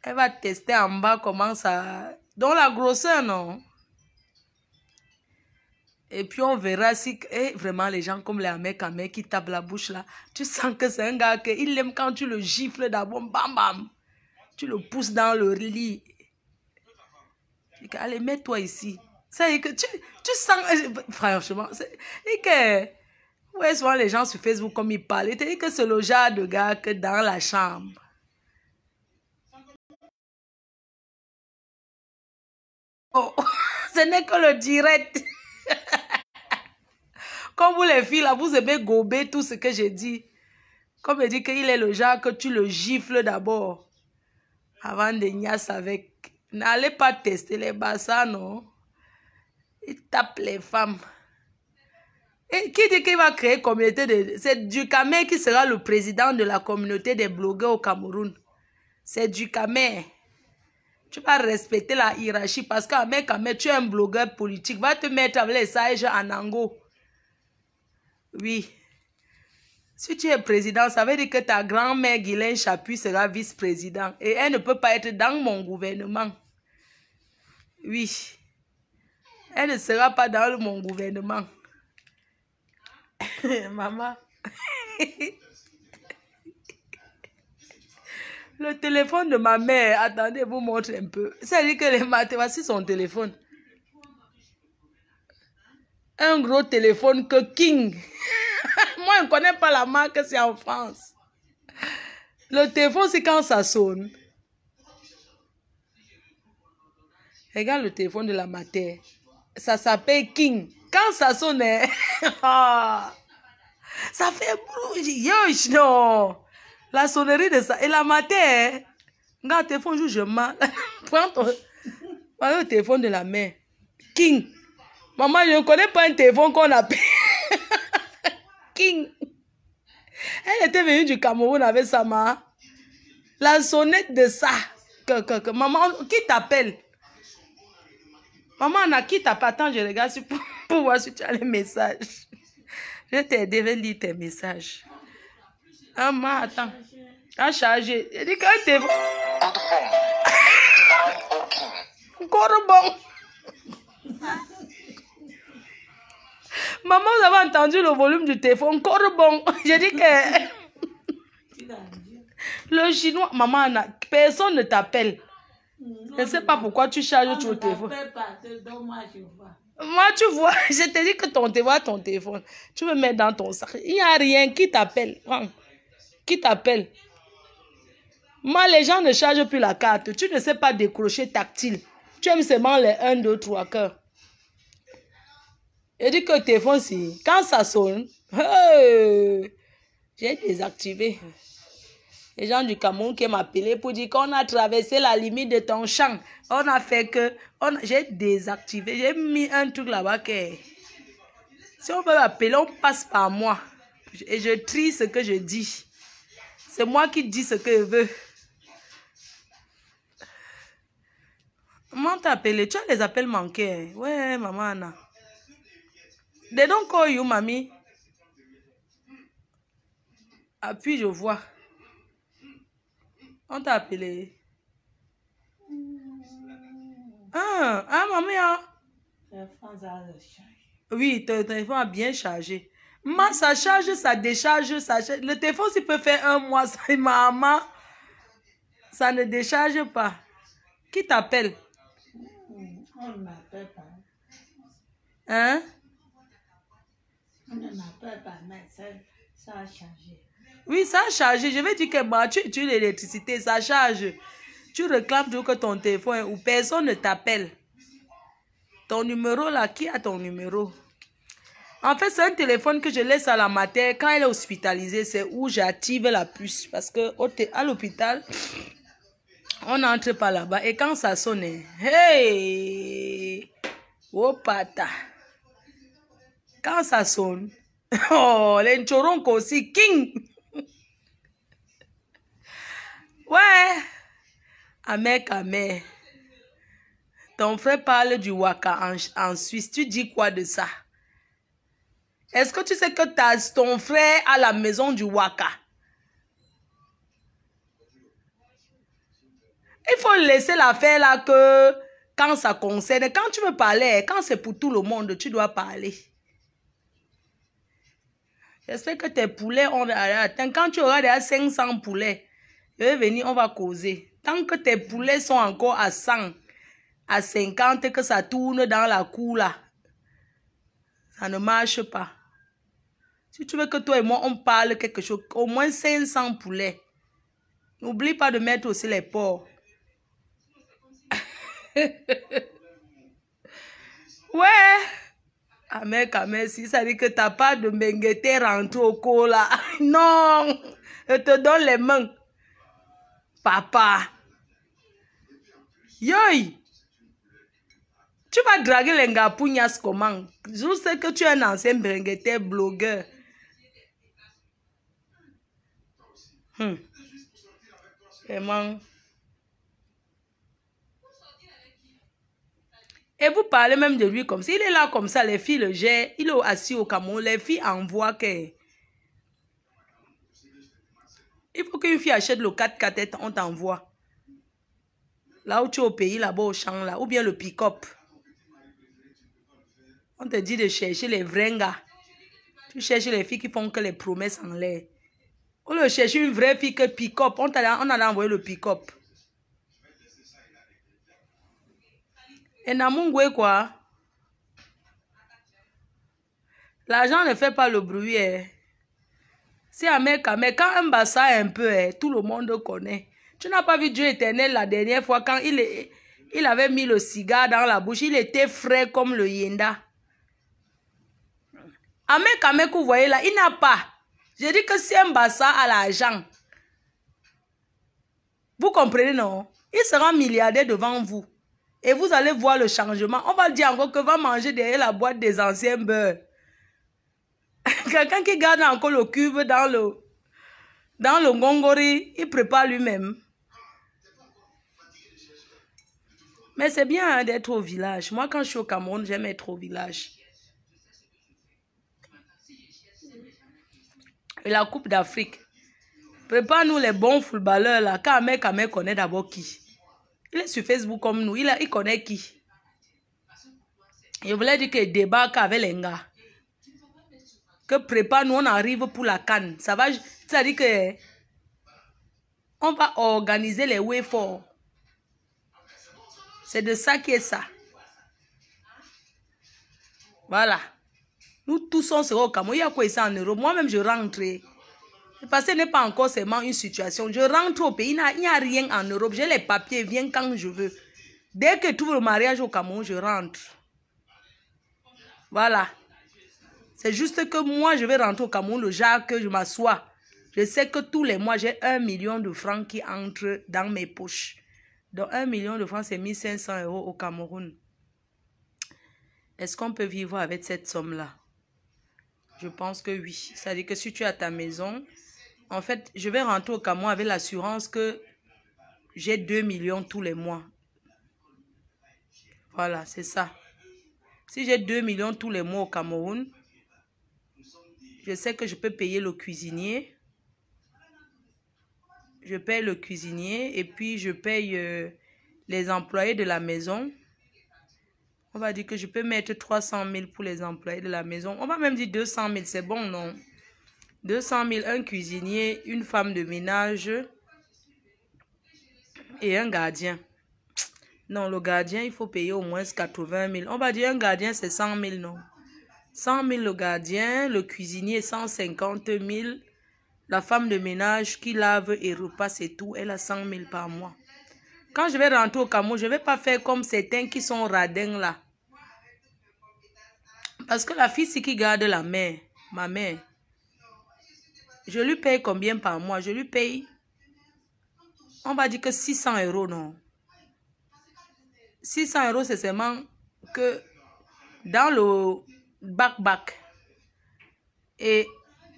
elle va tester en bas comment ça... Donc la grosseur, non? Et puis on verra si... vraiment, les gens comme les Américains qui tapent la bouche là, tu sens que c'est un gars qu'il aime quand tu le gifles d'abord, bam bam. Tu le pousses dans le lit. Allez, mets-toi ici. Ça veut dire que tu sens... Franchement, et que... Ouais, souvent les gens sur Facebook, comme ils parlent, ils te disent que c'est le genre de gars que dans la chambre. Oh, ce n'est que le direct. Comme vous les filles, là, vous aimez gober tout ce que j'ai dit. Comme je dis qu'il est le genre que tu le gifles d'abord. Avant de niasse avec... N'allez pas tester les bassins, non? Il tape les femmes. Et qui dit qu'il va créer une communauté de... C'est Dukamé qui sera le président de la communauté des blogueurs au Cameroun. C'est Dukamé. Tu vas respecter la hiérarchie parce qu'Amé, tu es un blogueur politique. Va te mettre avec les sages en Ango. Oui. Si tu es président, ça veut dire que ta grand-mère Guylaine Chapuis sera vice-président. Et elle ne peut pas être dans mon gouvernement. Oui. Elle ne sera pas dans mon gouvernement. Maman. Le téléphone de ma mère. Attendez, vous montre un peu. C'est-à-dire que les matins, voici son téléphone. Un gros téléphone que King. Moi, je ne connais pas la marque, c'est en France. Le téléphone, c'est quand ça sonne. Regarde le téléphone de la mater. Ça s'appelle King. Quand ça sonne, ça fait bruit. Yosh, non. La sonnerie de ça. Et la mater, regarde le téléphone joue, je mal. Prends le téléphone de la mère. King. Maman, je ne connais pas un téléphone qu'on appelle King. Elle était venue du Cameroun avec sa maman. La sonnette de ça. Maman, qui t'appelle? Maman, Anna, qui t'appelle? Attends, je regarde pour voir si tu as les messages. Je vais t'aider à lire tes messages. Maman, attends. À charger. Il dit qu'un téléphone. Encore bon. Maman, vous avez entendu le volume du téléphone? Encore bon. J'ai dit que le chinois, maman, Anna, personne ne t'appelle. Je ne sais pas pourquoi tu charges ton téléphone. Moi, tu vois, je te dis que ton téléphone, tu me mets dans ton sac. Il n'y a rien qui t'appelle. Qui t'appelle? Moi, les gens ne chargent plus la carte. Tu ne sais pas décrocher tactile. Tu aimes seulement les 1, 2, 3 cœurs. Je dis que le téléphone, si, quand ça sonne, j'ai désactivé. Les gens du Cameroun qui m'appelaient pour dire qu'on a traversé la limite de ton champ. On a fait que... J'ai désactivé. J'ai mis un truc là-bas que... Si on veut m'appeler, on passe par moi. Et je trie ce que je dis. C'est moi qui dis ce que je veux. Maman t'a appelé. Tu as les appels manqués. Ouais, maman Anna. They don't call you, mamie. Appuie, je vois. On t'a appelé. Maman. Oui, ton téléphone a bien chargé. Maman, ça charge, ça décharge, ça charge. Le téléphone, s'il peut faire 1 mois, ça, maman, ça ne décharge pas. Qui t'appelle? On ne m'appelle pas. Hein? On ne m'appelle pas, mais ça a changé. Oui, ça a chargé. Je vais dire que bah, tu utilises l'électricité, ça charge. Tu réclames toujours que ton téléphone ou personne ne t'appelle. Ton numéro là, qui a ton numéro? En fait, c'est un téléphone que je laisse à la mater. Quand elle est hospitalisée, c'est où j'active la puce. Parce que à l'hôpital, on n'entre pas là-bas. Et quand ça sonne, hey! Oh pata! Quand ça sonne, oh, les choronko aussi, king! Ouais! Amé. Ton frère parle du Waka en Suisse. Tu dis quoi de ça? Est-ce que tu sais que ton frère a la maison du Waka? Il faut laisser l'affaire là que quand ça concerne, quand tu veux parler, quand c'est pour tout le monde, tu dois parler. J'espère que tes poulets ont atteint. Quand tu auras déjà 500 poulets, je vais venir, on va causer. Tant que tes poulets sont encore à 100, à 50, que ça tourne dans la cour là, ça ne marche pas. Si tu veux que toi et moi, on parle quelque chose, au moins 500 poulets. N'oublie pas de mettre aussi les porcs. Ouais. Amé, si ça dit que t'as pas de mengueté rentré au col là. Non. Je te donne les mains. Papa. Yoï. Tu vas draguer les ngapouignas comment? Je sais que tu es un ancien mengueté blogueur. Vraiment. Et vous parlez même de lui comme ça. Il est là comme ça, les filles le gèrent. Il est assis au Cameroun. Les filles envoient que... Il faut qu'une fille achète le 4x4, on t'envoie. Là où tu es au pays, là-bas au champ, là. Ou bien le pick-up. On te dit de chercher les vrais gars. Tu cherches les filles qui font que les promesses en l'air. On le cherche une vraie fille que pick-up. On a envoyé le pick-up. Et Namungwe quoi? L'argent ne fait pas le bruit. C'est Américain, mais quand un bassin un peu, tout le monde connaît. Tu n'as pas vu Dieu éternel la dernière fois quand Il avait mis le cigare dans la bouche. Il était frais comme le yenda. Amek Amek, vous voyez là, il n'a pas. Je dis que si un bassa a l'argent, vous comprenez, non? Il sera milliardaire devant vous. Et vous allez voir le changement. On va dire encore que va manger derrière la boîte des anciens beurres. Quelqu'un qui garde encore le cube dans le ngongori, il prépare lui-même. Mais c'est bien hein, d'être au village. Moi, quand je suis au Cameroun, j'aime être au village. Et la Coupe d'Afrique. Prépare-nous les bons footballeurs là. Quand Amek connaît d'abord qui? Il est sur Facebook comme nous. Il connaît qui? Je voulais dire qu'il débarque avec les gars. Que prépare-nous, on arrive pour la CAN. Ça va, ça dit que on va organiser les way forts. C'est de ça qui est ça. Voilà. Nous tous on sera au Cameroun. Il y a quoi ici en Europe? Moi-même, je rentre. Parce que ce n'est pas encore seulement une situation. Je rentre au pays. Il n'y a rien en Europe. J'ai les papiers. Viens quand je veux. Dès que tu ouvres le mariage au Cameroun, je rentre. Voilà. C'est juste que moi, je vais rentrer au Cameroun le jour que je m'assois. Je sais que tous les mois, j'ai 1 million de francs qui entrent dans mes poches. Donc, 1 million de francs, c'est 1500 € au Cameroun. Est-ce qu'on peut vivre avec cette somme-là? Je pense que oui. C'est-à-dire que si tu as ta maison, en fait, je vais rentrer au Cameroun avec l'assurance que j'ai 2 millions tous les mois. Voilà, c'est ça. Si j'ai 2 millions tous les mois au Cameroun, je sais que je peux payer le cuisinier. Je paye le cuisinier et puis je paye les employés de la maison. On va dire que je peux mettre 300 000 pour les employés de la maison. On va même dire 200 000, c'est bon, non? 200 000, un cuisinier, une femme de ménage et un gardien. Non, le gardien, il faut payer au moins 80 000. On va dire un gardien, c'est 100 000, non? 100 000 le gardien, le cuisinier, 150 000. La femme de ménage qui lave et repasse et tout, elle a 100 000 par mois. Quand je vais rentrer au Cameroun, je ne vais pas faire comme certains qui sont radins là. Parce que la fille, c'est qui garde la mère, ma mère. Je lui paye combien par mois? Je lui paye, on va dire que 600 €, non? 600 €, c'est seulement que dans le bac. Et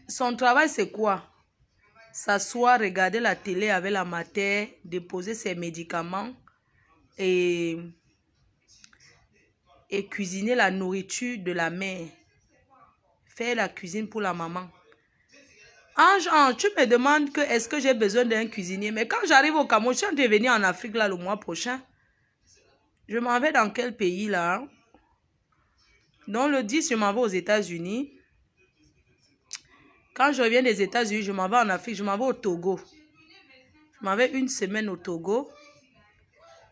son travail, c'est quoi? S'asseoir, regarder la télé avec la mater, déposer ses médicaments et cuisiner la nourriture de la mère. Faire la cuisine pour la maman. Ange, tu me demandes que est-ce que j'ai besoin d'un cuisinier. Mais quand j'arrive au Cameroun, je suis en train de venir en Afrique là le mois prochain. Je m'en vais dans quel pays là? Dans le 10, je m'en vais aux États-Unis. Quand je reviens des États-Unis, je m'en vais en Afrique, je m'en vais au Togo. Je m'en vais 1 semaine au Togo.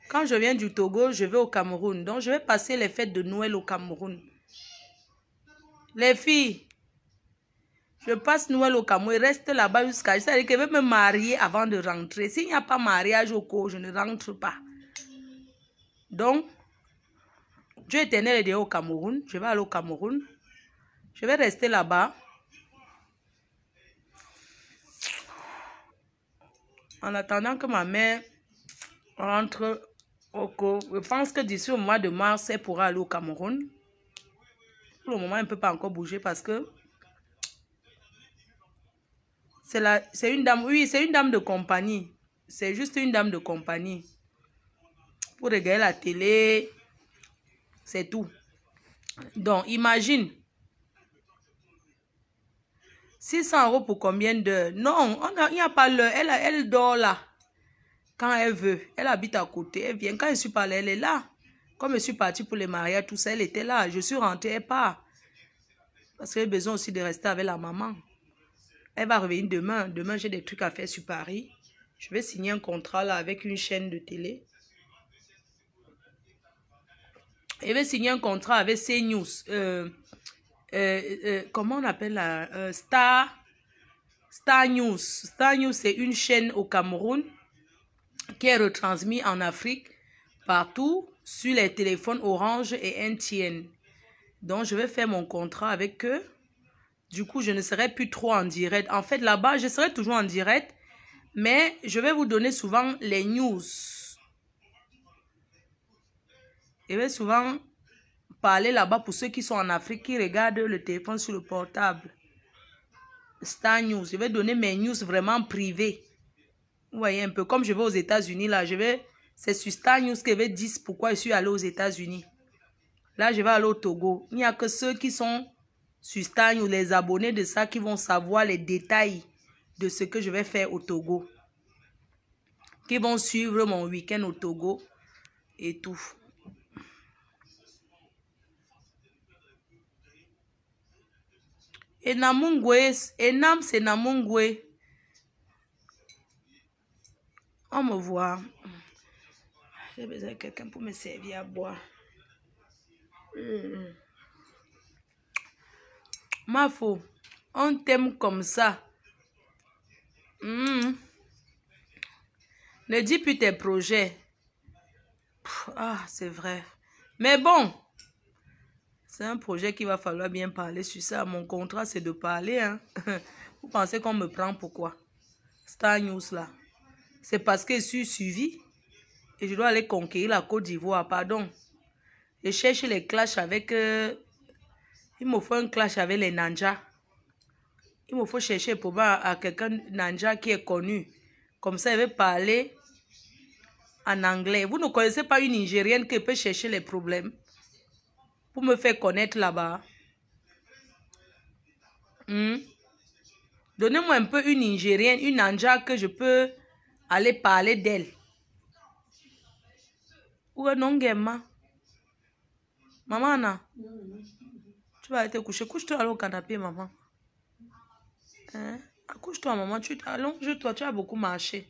Quand je viens du Togo, je vais au Cameroun. Donc, je vais passer les fêtes de Noël au Cameroun. Les filles, je passe Noël au Cameroun, reste là-bas jusqu'à... C'est-à-dire que je vais me marier avant de rentrer. S'il n'y a pas mariage au cours, je ne rentre pas. Donc, Dieu éternel est déjà au Cameroun. Je vais aller au Cameroun. Je vais rester là-bas. En attendant que ma mère rentre au cours. Je pense que d'ici au mois de mars, elle pourra aller au Cameroun. Pour le moment, elle ne peut pas encore bouger parce que c'est une dame. Oui, c'est une dame de compagnie. C'est juste une dame de compagnie. Pour regarder la télé, c'est tout. Donc, imagine. 600 € pour combien d'heures? Non, il n'y a pas l'heure. Elle dort là. Quand elle veut. Elle habite à côté. Elle vient. Quand je suis partie, elle est là. Comme je suis partie pour les mariages, tout ça, elle était là. Je suis rentrée, elle part. Parce qu'elle a besoin aussi de rester avec la maman. Elle va revenir demain. Demain, j'ai des trucs à faire sur Paris. Je vais signer un contrat là avec une chaîne de télé. Je vais signer un contrat avec CNews. Comment on appelle la Star News. Star News, c'est une chaîne au Cameroun qui est retransmise en Afrique partout sur les téléphones Orange et MTN. Donc, je vais faire mon contrat avec eux. Du coup, je ne serai plus trop en direct. En fait, là-bas, je serai toujours en direct. Mais je vais vous donner souvent les news. Je vais souvent parler là-bas pour ceux qui sont en Afrique, qui regardent le téléphone sur le portable. Star News. Je vais donner mes news vraiment privées. Vous voyez un peu, comme je vais aux États-Unis, là, c'est sur Star News que je vais dire pourquoi je suis allé aux États-Unis. Là, je vais aller au Togo. Il n'y a que ceux qui sont sur Star News, les abonnés de ça, qui vont savoir les détails de ce que je vais faire au Togo. Qui vont suivre mon week-end au Togo et tout. Et Namungwe, Enam, c'est Namungwe. On me voit. J'ai besoin de quelqu'un pour me servir à boire. Ma faux, on t'aime comme ça. Ne dis plus tes projets. Ah, c'est vrai. Mais bon, c'est un projet qu'il va falloir bien parler sur ça. Mon contrat, c'est de parler. Hein. Vous pensez qu'on me prend pourquoi? Star News là. C'est parce que je suis suivi et je dois aller conquérir la Côte d'Ivoire. Pardon. Je cherche les clashs avec... il me faut un clash avec les Nanja. Il me faut chercher pour moi à quelqu'un Nanja qui est connu. Comme ça, il va parler en anglais. Vous ne connaissez pas une Nigérienne qui peut chercher les problèmes pour me faire connaître là-bas. Donnez-moi un peu une Nigérienne, une Nanja que je peux aller parler d'elle. Où est Nongema? Maman, Anna, tu vas aller te coucher. Couche-toi au canapé, maman. Hein? Accouche-toi, maman. Allonge-toi, tu as beaucoup marché.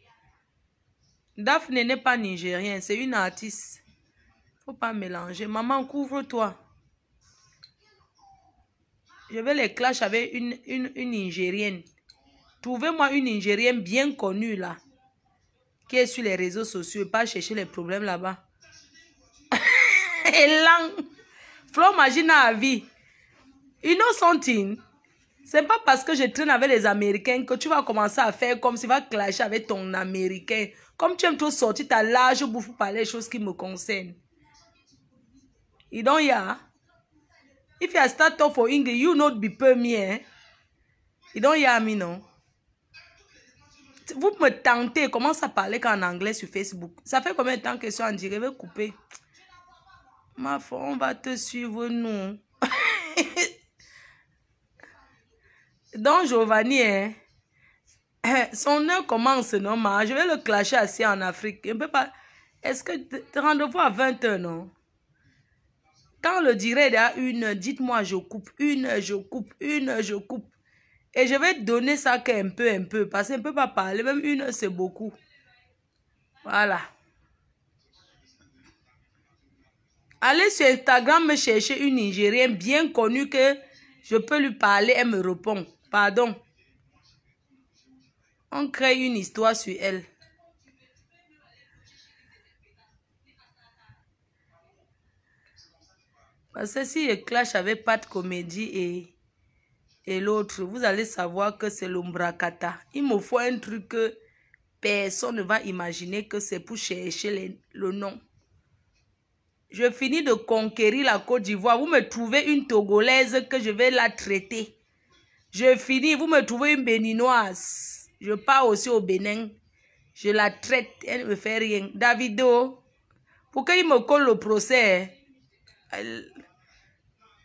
Daphne n'est pas nigérienne, c'est une artiste. Faut pas mélanger. Maman, couvre-toi. Je vais les clash avec une Nigérienne. Trouvez-moi une Nigérienne bien connue là. Qui est sur les réseaux sociaux et pas chercher les problèmes là-bas. Et là, Flo Magina à vie. You know something? C'est pas parce que je traîne avec les Américains que tu vas commencer à faire comme si tu vas clasher avec ton Américain. Comme tu aimes trop sortir ta large bouffe pour parler des choses qui me concernent. You don't hear? If you start talk for English, you not be per me, eh? You don't hear me, non? Vous me tentez, commence à parler qu'en anglais sur Facebook. Ça fait combien de temps que je suis en direct? Je vais couper. Ma foi, on va te suivre, nous. Donc, Giovanni, hein? Son heure commence, non, ma? Je vais le clasher assis en Afrique. Je ne peux pas... Est-ce que... Rendez-vous à 20h, non? Quand le direct est à 1h, dites-moi, je coupe. 1h, je coupe. 1h, je coupe. Et je vais donner ça qu'un peu. Parce qu'on ne peut pas parler. Même 1h, c'est beaucoup. Voilà. Allez sur Instagram me chercher une Nigérienne bien connue que je peux lui parler. Elle me répond. Pardon. On crée une histoire sur elle. Parce que si je clash avec Pat Comédie et l'autre, vous allez savoir que c'est l'Ombrakata. Il me faut un truc que personne ne va imaginer que c'est pour chercher le nom. Je finis de conquérir la Côte d'Ivoire. Vous me trouvez une Togolaise que je vais la traiter. Je finis, vous me trouvez une Béninoise. Je pars aussi au Bénin. Je la traite, elle ne me fait rien. Davido, pourquoi il me colle le procès?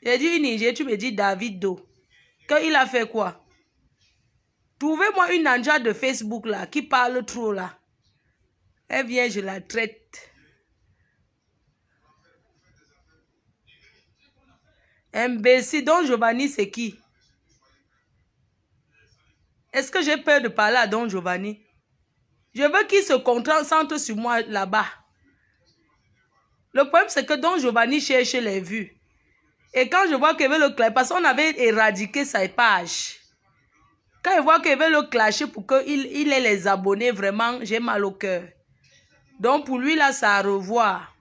J'ai dit une Niger, tu me dis Davido. Qu'il a fait quoi? Trouvez-moi une Nanja de Facebook là, qui parle trop là. Elle vient, je la traite. Imbécile, Don Giovanni, c'est qui? Est-ce que j'ai peur de parler à Don Giovanni? Je veux qu'il se concentre sur moi là-bas. Le problème, c'est que Don Giovanni cherche les vues. Et quand je vois qu'il veut le clasher, parce qu'on avait éradiqué sa page. Quand je vois qu'il veut le clasher pour qu'il ait les abonnés, vraiment, j'ai mal au cœur. Donc pour lui, là, ça a à revoir.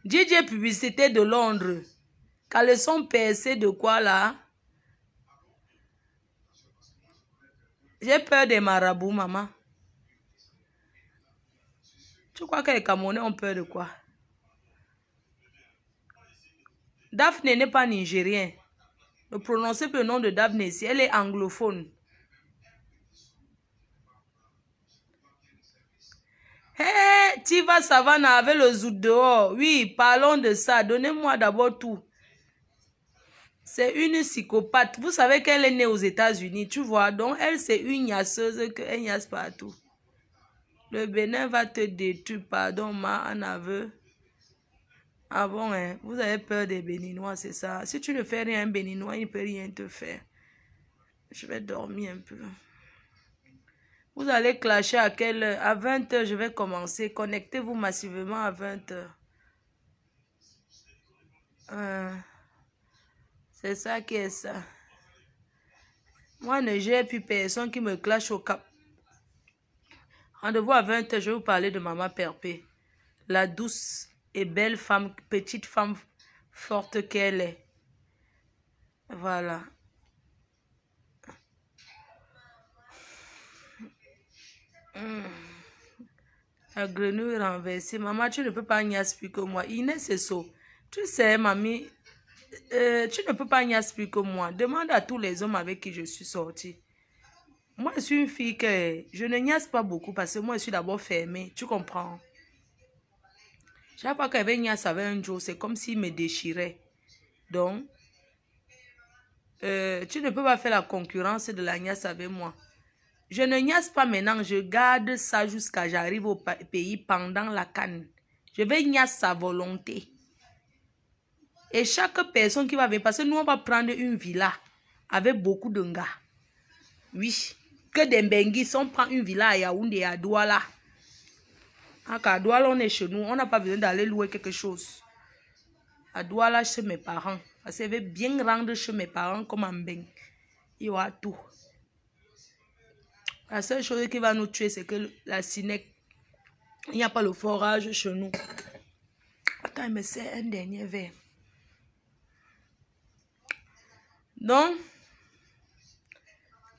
DJ Publicité de Londres. Caleçon percé de quoi là? J'ai peur des marabouts, maman. Tu crois que les Camerounais ont peur de quoi? Daphné n'est pas nigérien. Ne prononcez plus le nom de Daphné ici. Elle est anglophone. Hé, hey, Tiva Savannah avec le zout dehors. Oui, parlons de ça. Donnez-moi d'abord tout. C'est une psychopathe. Vous savez qu'elle est née aux États-Unis, tu vois. Donc, elle, c'est une niaiseuse qu'elle niaise partout. Le Bénin va te détruire. Pardon, un aveu. Ah bon, hein? Vous avez peur des Béninois, c'est ça. Si tu ne fais rien, un Béninois, il ne peut rien te faire. Je vais dormir un peu. Vous allez clasher à quelle heure? À 20 h, je vais commencer. Connectez-vous massivement à 20 h. C'est ça qui est ça. Moi, ne j'ai plus personne qui me clash au cap. Rendez-vous à 20 h, je vais vous parler de Maman Perpé. La douce et belle femme, petite femme forte qu'elle est. Voilà. La grenouille renversée. Maman, tu ne peux pas niaise plus que moi. Inès, c'est ça. Tu sais, mamie, tu ne peux pas niaise plus que moi. Demande à tous les hommes avec qui je suis sortie. Moi, je suis une fille que je ne niaise pas beaucoup parce que moi, je suis d'abord fermée. Tu comprends? Chaque fois qu'il y avait niaise avec un jour, c'est comme s'il me déchirait. Donc, tu ne peux pas faire la concurrence de la niaise avec moi. Je ne niaise pas maintenant, je garde ça jusqu'à j'arrive au pays pendant la canne. Je vais niaise sa volonté. Et chaque personne qui va venir, parce que nous on va prendre une villa avec beaucoup de gars. Oui, que des Benguis, on prend une villa à Yaoundé, à Douala. À Douala, on est chez nous, on n'a pas besoin d'aller louer quelque chose. À Douala, chez mes parents. Parce que je vais bien rendre chez mes parents comme un Beng. Il y aura tout. La seule chose qui va nous tuer, c'est que la Sinec, il n'y a pas le forage chez nous. Attends, mais c'est un dernier verre. Donc,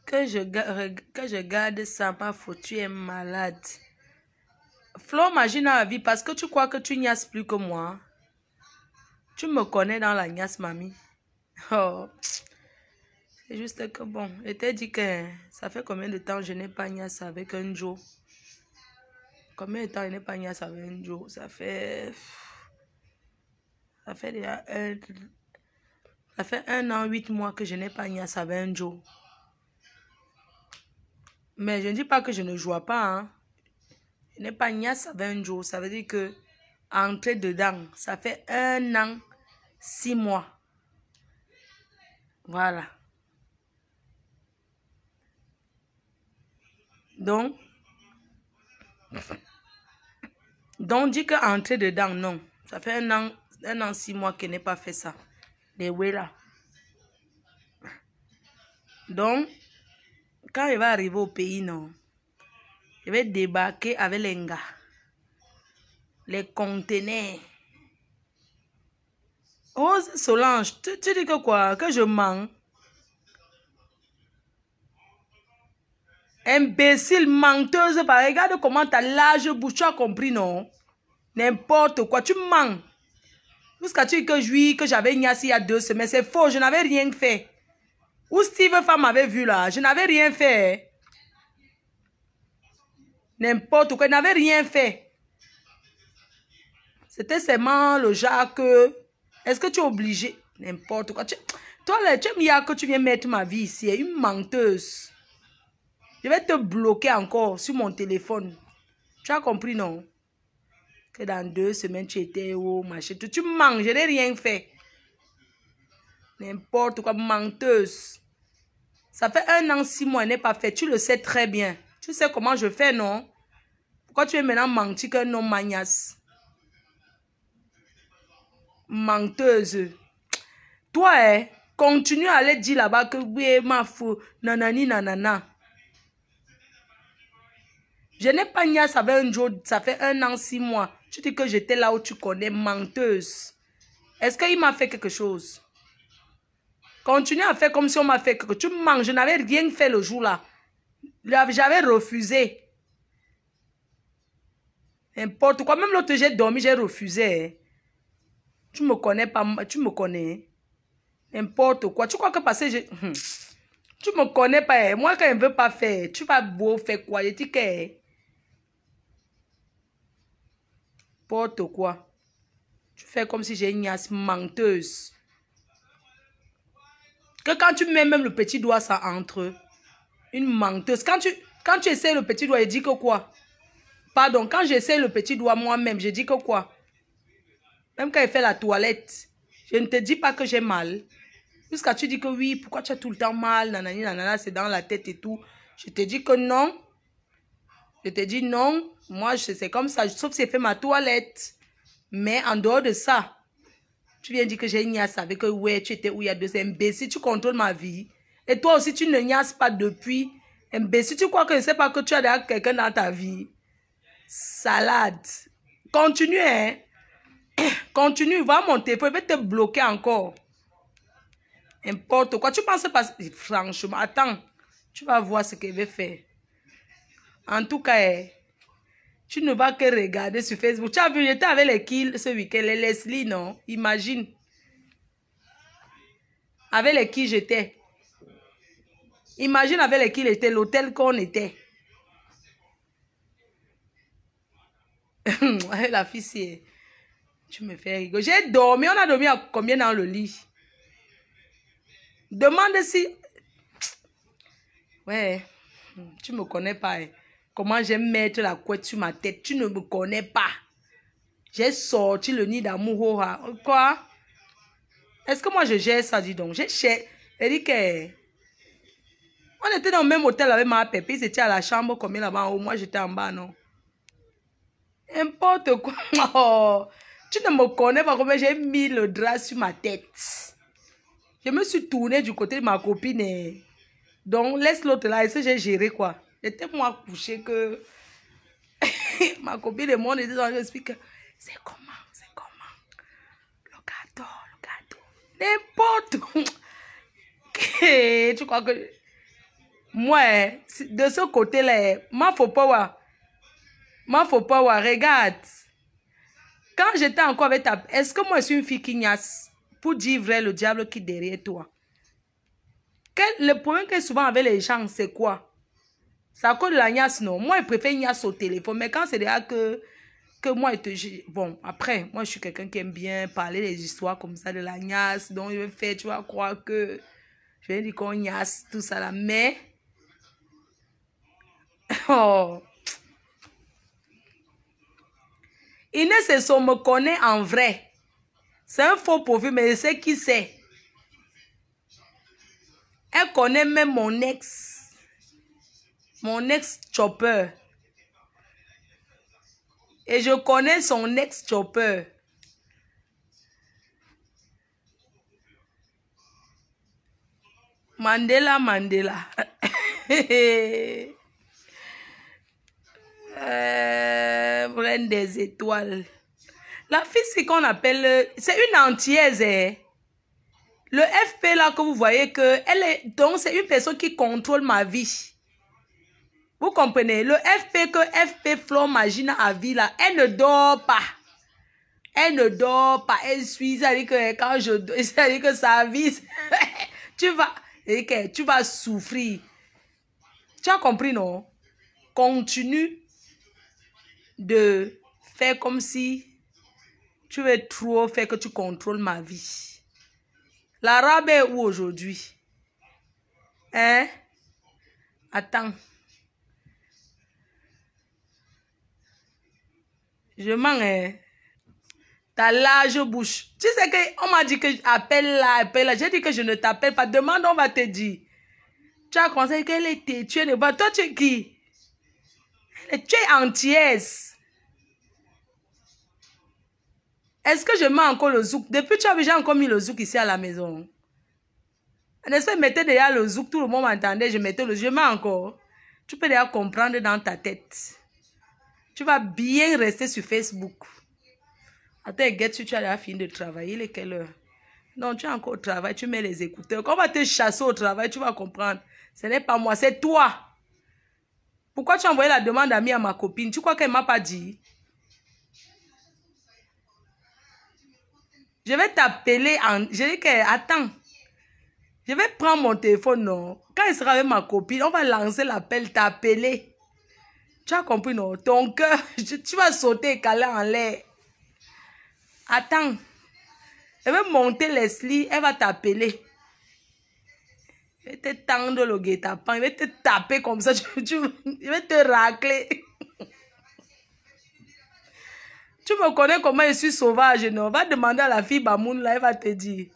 que je garde ça, ma faute, tu es malade. Flo, imagine la vie, parce que tu crois que tu niaises plus que moi. Tu me connais dans la niasse, mamie. Oh. C'est juste que bon, je t'ai dit que ça fait combien de temps je n'ai pas niasse avec un Joe? Combien de temps je n'ai pas niasse avec un Joe? Ça fait déjà ça fait 1 an, 8 mois que je n'ai pas niasse avec un Joe. Mais je ne dis pas que je ne joue pas, hein. Je n'ai pas niasse avec un Joe. Ça veut dire que entrer dedans, ça fait 1 an, 6 mois. Voilà. Donc, dis que entrer dedans, non. Ça fait 1 an, 6 mois que je n'ai pas fait ça. Les là. Donc, quand il va arriver au pays, non, je vais débarquer avec les gars, les conteneurs. Oh, Solange, tu dis que quoi? Que je mens? Imbécile, menteuse, regarde comment ta large bouche, tu as compris, non? N'importe quoi, tu mens. Jusqu'à tu dis que j'avais niasse il y a 2 semaines, c'est faux, je n'avais rien fait. Où Steve Femme m'avait vu là, je n'avais rien fait. N'importe quoi, je n'avais rien fait. C'était seulement le genre que... Est-ce que tu es obligé? N'importe quoi. Toi, là, tu aimes que tu viens mettre ma vie ici, une menteuse. Je vais te bloquer encore sur mon téléphone. Tu as compris, non? Que dans 2 semaines, tu étais au marché. Tu mens, je n'ai rien fait. N'importe quoi, menteuse. Ça fait 1 an, 6 mois, elle n'est pas fait. Tu le sais très bien. Tu sais comment je fais, non? Pourquoi tu es maintenant menti qu'un homme magnasse? Menteuse. Toi, hein, continue à aller dire là-bas que oui, ma fou, nanani, nanana. Je n'ai pas niasse avec un jour, ça fait 1 an, 6 mois. Tu dis que j'étais là où tu connais, menteuse. Est-ce qu'il m'a fait quelque chose? Continue à faire comme si on m'a fait quelque chose. Tu manges, je n'avais rien fait le jour-là. J'avais refusé. N'importe quoi. Même l'autre, j'ai dormi, j'ai refusé. Hein. Tu me connais pas, tu me connais. N'importe quoi. Tu crois que parce que je... Tu me connais pas. Moi, quand je ne veux pas faire, tu vas beau faire quoi? Je dis que... N'importe quoi. Tu fais comme si j'ai une niasse menteuse. Que quand tu mets même le petit doigt, ça entre. Une menteuse. Quand tu essaies le petit doigt, je dis que quoi? Pardon, quand j'essaie le petit doigt moi-même, je dis que quoi? Même quand il fait la toilette, je ne te dis pas que j'ai mal. Jusqu'à tu dis que oui, pourquoi tu as tout le temps mal, nanani, nanana, c'est dans la tête et tout. Je te dis que non. Je te dis non. Moi, c'est comme ça, sauf si j'ai fait ma toilette. Mais en dehors de ça, tu viens dire que j'ai une niasse avec que ouais, tu étais où il y a 2 imbéciles, tu contrôles ma vie. Et toi aussi, tu ne niasses pas depuis. Imbécile, tu crois que je ne sais pas que tu as déjà quelqu'un dans ta vie. Salade. Continue, hein. Continue, va monter, il va te bloquer encore. N'importe quoi. Tu penses pas... Franchement, attends. Tu vas voir ce qu'il va faire. En tout cas, tu ne vas que regarder sur Facebook. Tu as vu, j'étais avec les kills ce week-end, les Leslie, non? Imagine. Avec les qui j'étais. Imagine avec les qui j'étais, l'hôtel qu'on était. La fille, c'est... Tu me fais rigoler. J'ai dormi, on a dormi à combien dans le lit? Demande si... Ouais, tu me connais pas. Hein. Comment j'aime mettre la couette sur ma tête. Tu ne me connais pas. J'ai sorti le nid d'amour. Quoi? Est-ce que moi je gère ça, dis donc? J'ai cherché. Elle dit que... On était dans le même hôtel avec ma pépé. C'était à la chambre combien là-bas en haut. Moi j'étais en bas, non? N'importe quoi. Oh, tu ne me connais pas comment j'ai mis le drap sur ma tête. Je me suis tournée du côté de ma copine. Donc, laisse l'autre là. Et ça, j'ai géré quoi. J'étais moi couché que... ma copine et moi, on était dans le speaker. C'est comment? C'est comment? Le gâteau, le gâteau. N'importe. Tu crois que... Moi, de ce côté-là, ma faut pas voir. Regarde. Quand j'étais encore avec ta... Est-ce que moi, je suis une fille qui niasse? Pour dire vrai, le diable qui est derrière toi. Le problème que souvent avec les gens, c'est quoi? C'est à cause de la niasse, non? Moi, je préfère niasse au téléphone. Mais quand c'est déjà que moi, bon, après, moi, je suis quelqu'un qui aime bien parler des histoires comme ça, de la niasse. Donc, je vais faire, tu vas croire que... Je vais dire qu'on niasse, tout ça là. Mais... Oh... Inès et son me connaît en vrai. C'est un faux profil, mais je sais qui c'est. Elle connaît même mon ex. Mon ex-chopper. Et je connais son ex-chopper. Mandela. Reine des étoiles. La fille, c'est qu'on appelle... C'est une antillaise. Hein. Le FP là que vous voyez que... Elle est, donc, c'est une personne qui contrôle ma vie. Vous comprenez? Le FP que FP Flor Magina a vie là, elle ne dort pas. Elle ne dort pas. Elle suit. Ça dit que quand je dors, ça dit que sa vie... tu vas souffrir. Tu as compris, non? Continue de faire comme si tu veux trop faire que tu contrôles ma vie. L'arabe est où aujourd'hui? Hein? Attends. Je mens, hein? Ta large bouche. Tu sais qu'on m'a dit que appelle là. J'ai dit que je ne t'appelle pas. Demande, on va te dire. Tu as commencé qu'elle était. Tu es pas. Toi, tu es qui? Tu es antillaise. Est-ce que je mets encore le zouk? Depuis, tu as déjà encore mis le zouk ici à la maison. N'est-ce pas, je mettais déjà le zouk, tout le monde m'entendait, je mettais le... Je mets encore. Tu peux déjà comprendre dans ta tête. Tu vas bien rester sur Facebook. Attends, Guette, si tu as déjà fini de travailler, il est quelle heure? Non, tu es encore au travail, tu mets les écouteurs. Quand on va te chasser au travail, tu vas comprendre. Ce n'est pas moi, c'est toi. Pourquoi tu as envoyé la demande d'amis à ma copine? Tu crois qu'elle ne m'a pas dit? Je vais t'appeler en... Je dis que... Attends. Je vais prendre mon téléphone, non? Quand il sera avec ma copine, on va lancer l'appel, t'appeler. Tu as compris, non? Ton cœur, tu vas sauter et caler en l'air. Attends. Elle va monter Leslie, elle va t'appeler. Je vais te tendre le guet-apens, je vais te taper comme ça, je vais te racler. Tu me connais comment je suis sauvage, non? Va demander à la fille Bamoun, là, elle va te dire.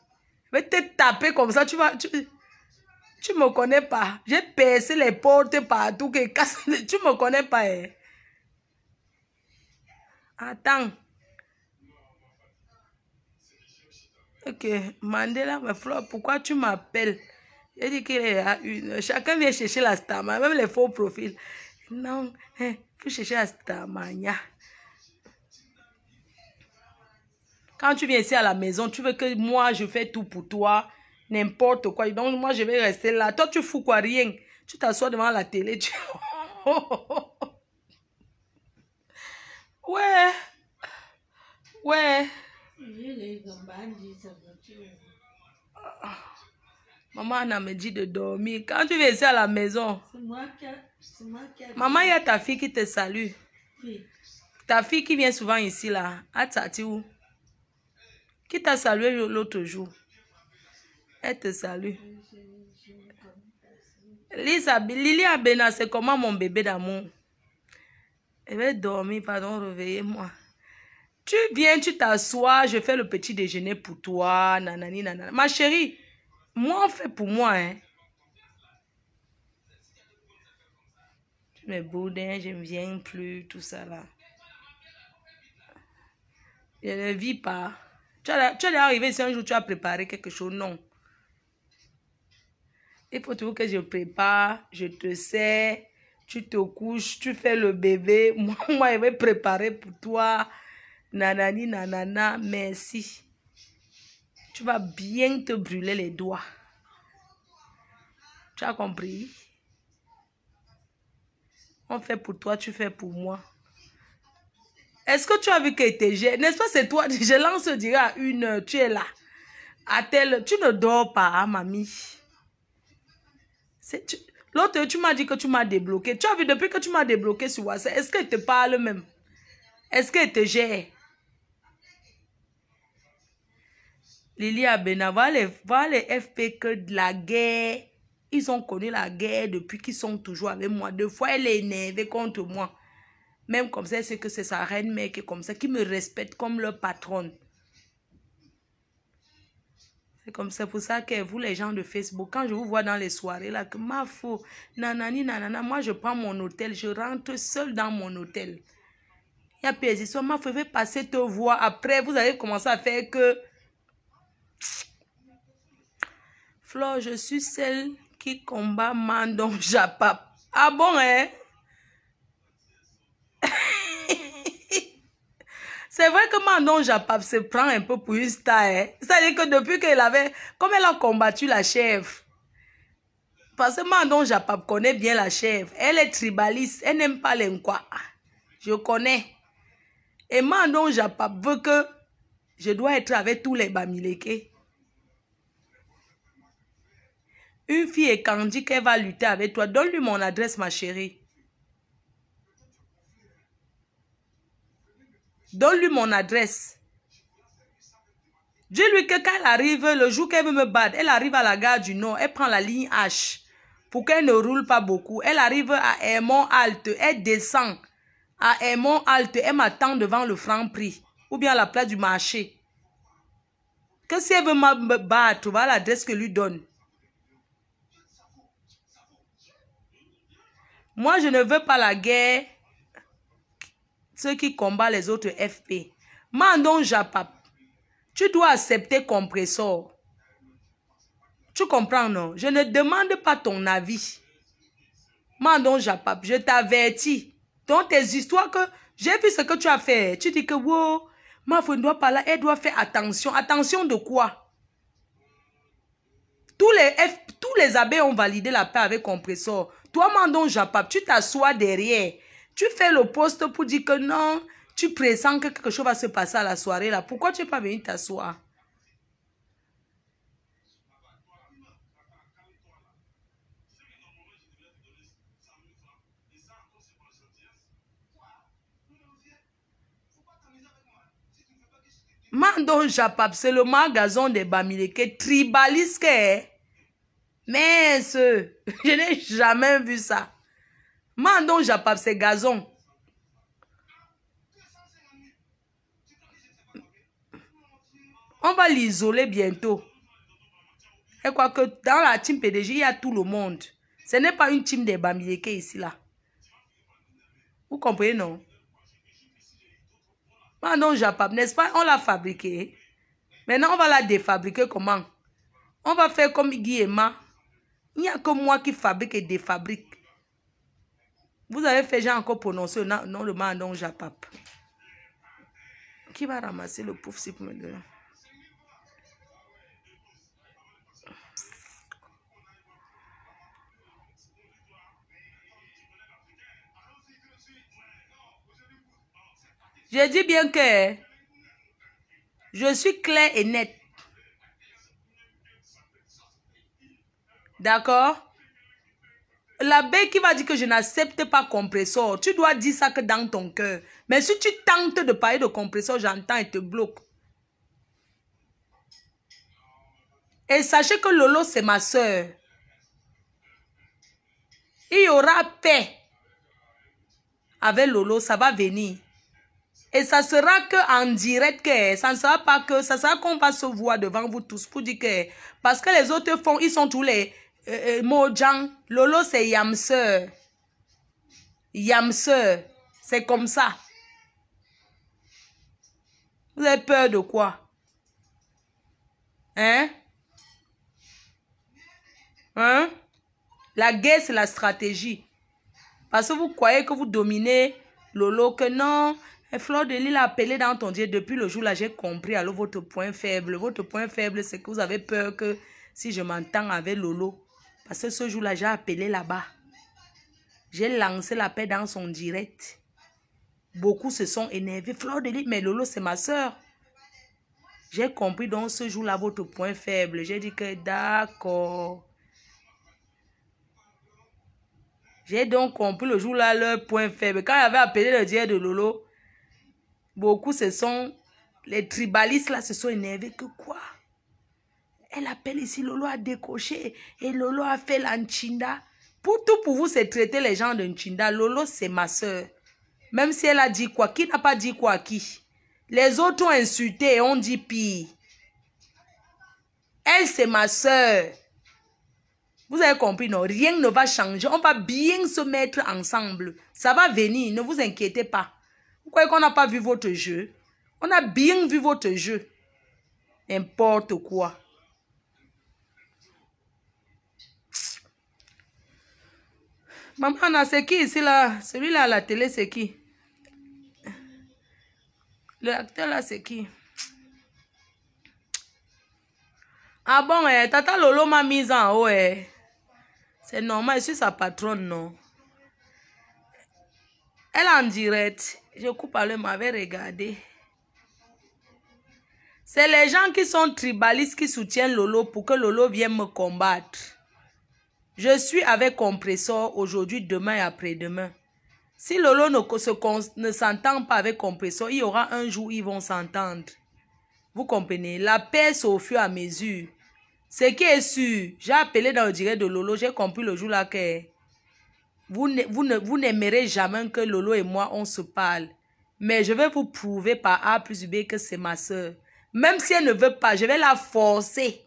Je vais te taper comme ça, tu me connais pas. J'ai percé les portes partout, tu me connais pas, hein? Attends. Ok, Mandela, ma fleur, pourquoi tu m'appelles? J'ai dit qu'il y a une... Chacun vient chercher la stama, même les faux profils. Non, il faut chercher la stamania. Quand tu viens ici à la maison, tu veux que moi, je fais tout pour toi, n'importe quoi. Donc, moi, je vais rester là. Toi, tu fous quoi? Rien. Tu t'assois devant la télé. Ouais. Ouais. Maman me dit de dormir. Quand tu viens ici à la maison, maman, il y a ta fille qui te salue. Ta fille qui vient souvent ici, là. Atati où? Qui t'a salué l'autre jour? Elle te salue. Lily Abena, c'est comment mon bébé d'amour? Elle va dormir, pardon, réveillez-moi. Tu viens, tu t'assois, je fais le petit déjeuner pour toi, nanani, nanana. Ma chérie, moi, on fait pour moi, hein. Tu me boudin, je ne viens plus, tout ça là. Je ne vis pas. Tu es arrivé ici un jour, tu as préparé quelque chose, non. Il faut toujours que je prépare, je te sers, tu te couches, tu fais le bébé. Moi, je vais préparer pour toi. Nanani, nanana, merci. Tu vas bien te brûler les doigts. Tu as compris? On fait pour toi, tu fais pour moi. Est-ce que tu as vu qu'elle était gênée? N'est-ce pas, c'est toi? Je lance, je dirais à 1h, tu es là. À telle, tu ne dors pas, hein, mamie. L'autre, tu m'as dit que tu m'as débloqué. Tu as vu, depuis que tu m'as débloqué sur WhatsApp, est-ce qu'elle te parle même? Est-ce qu'elle te gère? Lily Abena, va les FP que de la guerre. Ils ont connu la guerre depuis qu'ils sont toujours avec moi. 2 fois, elle est énervée contre moi. Même comme ça, c'est que c'est sa reine-mère qui est comme ça, qui me respecte comme leur patronne. C'est comme ça, pour ça que vous, les gens de Facebook, quand je vous vois dans les soirées, là, que ma faux, nanani, nanana, moi, je prends mon hôtel, je rentre seule dans mon hôtel. Il y a plus d'histoire, ma faux, je vais passer te voir. Après, vous allez commencer à faire que... Flore, je suis celle qui combat Mandon Japap. Ah bon, hein? C'est vrai que Mandon Japap se prend un peu pour une star, hein? C'est-à-dire que depuis qu'elle avait... Comme elle a combattu la chèvre. Parce que Mandon Japap connaît bien la chèvre. Elle est tribaliste. Elle n'aime pas les nkwa. Je connais. Et Mandon Japap veut que je dois être avec tous les Bamileke. Une fille est quand dit qu'elle va lutter avec toi. Donne-lui mon adresse, ma chérie. Donne-lui mon adresse. Dis-lui que quand elle arrive, le jour qu'elle veut me battre, elle arrive à la gare du Nord, elle prend la ligne H pour qu'elle ne roule pas beaucoup. Elle arrive à Hermont-Halte, elle descend à Hermont-Halte, elle m'attend devant le Franc-Prix ou bien à la place du marché. Que si elle veut me battre, voilà l'adresse que lui donne. Moi, je ne veux pas la guerre. Ceux qui combattent les autres FP. Mandon Japap, tu dois accepter compressor. Tu comprends, non? Je ne demande pas ton avis. Mandon Japap, je t'avertis. Donc, tes histoires que J'ai vu ce que tu as fait. Tu dis que, wow, ma fille ne doit pas là, elle doit faire attention. Attention de quoi? Tous les abbés ont validé la paix avec compresseur. Toi, Mandon Japap, tu t'assois derrière. Tu fais le poste pour dire que non, tu pressens que quelque chose va se passer à la soirée là. Pourquoi tu n'es pas venu t'asseoir? Mandon Japap, c'est le magasin des Bamileke, tribaliste. Mais je n'ai jamais vu ça. Mandon Japap, c'est gazon. On va l'isoler bientôt. Et quoi que dans la team PDG, il y a tout le monde. Ce n'est pas une team des Bamileke ici, là. Vous comprenez, non? Mandon Japap, n'est-ce pas? On l'a fabriqué. Maintenant, on va la défabriquer comment? On va faire comme Guy et Ma. Il n'y a que moi qui fabrique et défabrique. Vous avez fait, j'ai encore prononcé le nom de Mandon Japap. Qui va ramasser le pouf si pour me donner? Je dis bien que je suis clair et net. D'accord? L'abbé qui va dire que je n'accepte pas compresseur, tu dois dire ça que dans ton cœur. Mais si tu tentes de parler de compresseur, j'entends et te bloque. Et sachez que Lolo, c'est ma soeur. Il y aura paix avec Lolo, ça va venir. Et ça sera que en direct, que ça ne sera pas que, ça sera qu'on va se voir devant vous tous pour dire que, parce que les autres font, ils sont tous les Mojang. Lolo, c'est Yamseur. Yamseur. C'est comme ça. Vous avez peur de quoi? Hein? Hein? La guerre, c'est la stratégie. Parce que vous croyez que vous dominez Lolo, que non. Et Fleur de Lille a appelé dans ton Dieu. Depuis le jour là, j'ai compris alors votre point faible. Votre point faible, c'est que vous avez peur que si je m'entends avec Lolo. Parce que ce jour là, j'ai appelé là-bas. J'ai lancé la paix dans son direct. Beaucoup se sont énervés. Fleur de Lille, mais Lolo, c'est ma soeur. J'ai compris donc ce jour là votre point faible. J'ai dit que d'accord. J'ai donc compris le jour là leur point faible. Quand il avait appelé le dieu de Lolo, beaucoup se sont, les tribalistes là se sont énervés que quoi? Elle appelle ici, Lolo a décoché et Lolo a fait l'Anchinda. Pour tout pour vous, c'est traiter les gens d'Anchinda. Lolo, c'est ma soeur. Même si elle a dit quoi, qui n'a pas dit quoi à qui? Les autres ont insulté et ont dit pire. Elle, c'est ma soeur. Vous avez compris, non? Rien ne va changer. On va bien se mettre ensemble. Ça va venir, ne vous inquiétez pas. Vous croyez qu'on n'a pas vu votre jeu? On a bien vu votre jeu. N'importe quoi. Maman, c'est qui ici là? Celui-là à la télé, c'est qui? L'acteur là, c'est qui? Ah bon, Tata Lolo m'a mise en haut. C'est normal, je suis sa patronne, non? Elle est en direct. Je coupe à l'œil, m'avait regardé. C'est les gens qui sont tribalistes qui soutiennent Lolo pour que Lolo vienne me combattre. Je suis avec Compresseur aujourd'hui, demain et après-demain. Si Lolo ne s'entend pas avec Compresseur, il y aura un jour où ils vont s'entendre. Vous comprenez? La paix, c'est au fur et à mesure. Ce qui est sûr, j'ai appelé dans le direct de Lolo, j'ai compris le jour là que vous n'aimerez jamais que Lolo et moi, on se parle. Mais je vais vous prouver par A plus B que c'est ma soeur. Même si elle ne veut pas, je vais la forcer.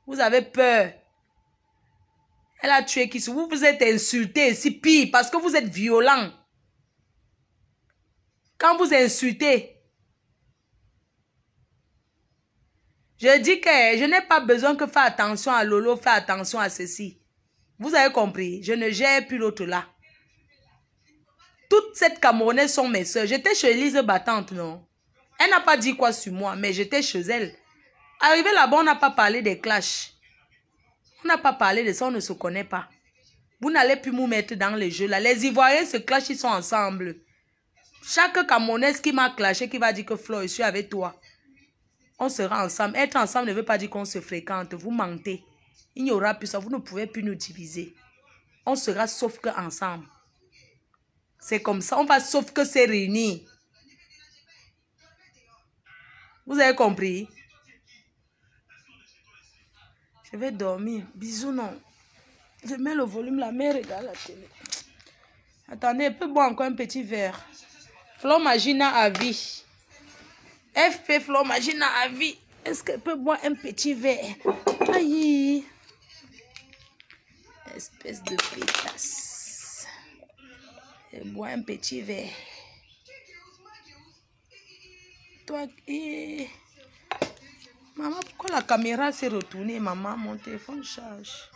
Vous avez peur. Elle a tué qui? Vous vous êtes insulté, c'est pire, parce que vous êtes violent. Quand vous insultez, je dis que je n'ai pas besoin que faire attention à Lolo, faire attention à ceci. Vous avez compris? Je ne gère plus l'autre là. Toutes ces Camerounaises sont mes soeurs. J'étais chez Elise Battante, non? Elle n'a pas dit quoi sur moi, mais j'étais chez elle. Arrivé là-bas, on n'a pas parlé des clashs. On n'a pas parlé de ça, on ne se connaît pas. Vous n'allez plus vous mettre dans les jeux là. Les Ivoiriens se clashent, ils sont ensemble. Chaque Camerounaise qui m'a clashé, qui va dire que Flo, je suis avec toi. On sera ensemble. Être ensemble ne veut pas dire qu'on se fréquente. Vous mentez. Il n'y aura plus ça. Vous ne pouvez plus nous diviser. On sera sauf que ensemble. C'est comme ça. On va sauf que se réunir. Vous avez compris? Je vais dormir. Bisous, non. Je mets le volume. La mère regarde la télé. Attendez, peut boire encore un petit verre. Flo Magina à vie. FP Flo Magina à vie. Est-ce qu'elle peut boire un petit verre? Aïe. Espèce de pétasse. Elle boit un petit verre. Toi, maman, pourquoi la caméra s'est retournée, maman? Mon téléphone charge.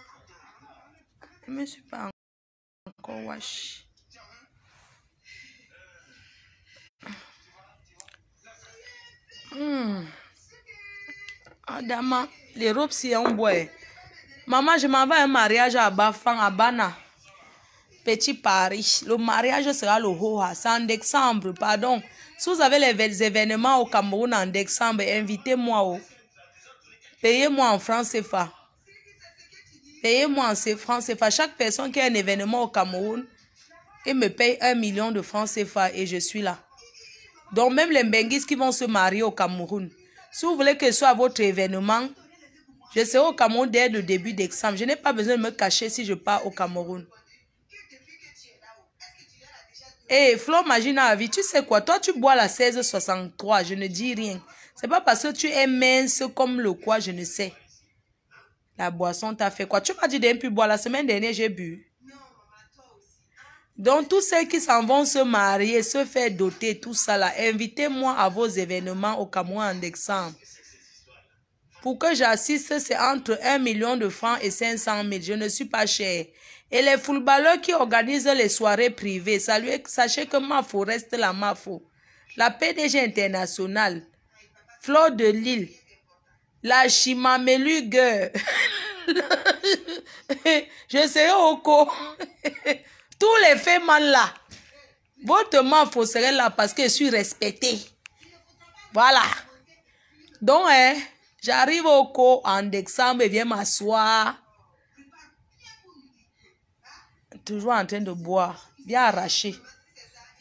Je ne me suis pas encore wash. Adama, les robes si on boit. Maman, je m'en vais à un mariage à Bafang, à Bana. Petit Paris. Le mariage sera le Hoa. C'est en décembre, pardon. Si vous avez les événements au Cameroun en décembre, invitez-moi. Payez-moi en francs CFA. Payez-moi en francs CFA. Chaque personne qui a un événement au Cameroun, il me paye 1 million de francs CFA et je suis là. Donc même les Mbenguis qui vont se marier au Cameroun, si vous voulez que ce soit votre événement, je serai au Cameroun dès le début décembre. Je n'ai pas besoin de me cacher si je pars au Cameroun. Eh, Flo Magina à vie, tu sais quoi? Toi, tu bois la 1663, je ne dis rien. C'est pas parce que tu es mince comme le quoi, je ne sais. La boisson t'a fait quoi? Tu m'as dit de ne plus boire. La semaine dernière, j'ai bu. Donc, tous ceux qui s'en vont se marier, se faire doter, tout ça là, invitez-moi à vos événements au Cameroun en décembre. Pour que j'assiste, c'est entre 1 million de francs et 500 000. Je ne suis pas cher. Et les footballeurs qui organisent les soirées privées, sachez que Mafo reste la Mafo. La PDG internationale, Fleur de Lille, la Chimamelugue, je serai au co. Tous les femmes là, votre Mafo serait là parce que je suis respectée. Voilà. Donc, j'arrive au co en décembre et viens m'asseoir. Toujours en train de boire. Bien arraché.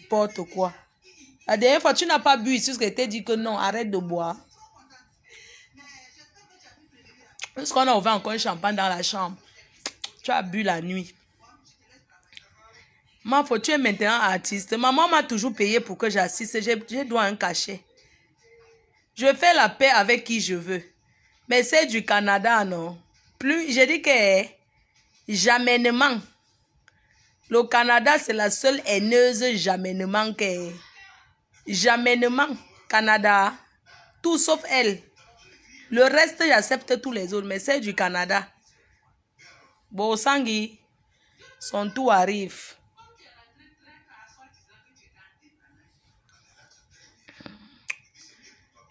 N'importe quoi. La dernière fois, tu n'as pas bu ici parce que je t'ai dit que non, arrête de boire. Parce qu'on a ouvert encore un champagne dans la chambre. Tu as bu la nuit. Maman, tu es maintenant artiste. Maman m'a toujours payé pour que j'assiste. Je dois un cachet. Je fais la paix avec qui je veux. Mais c'est du Canada, non? Plus, je dis que jamainement. Le Canada, c'est la seule haineuse jamainement que... Jamainement, Canada. Tout sauf elle. Le reste, j'accepte tous les autres, mais c'est du Canada. Bon, Sangui, son tout arrive.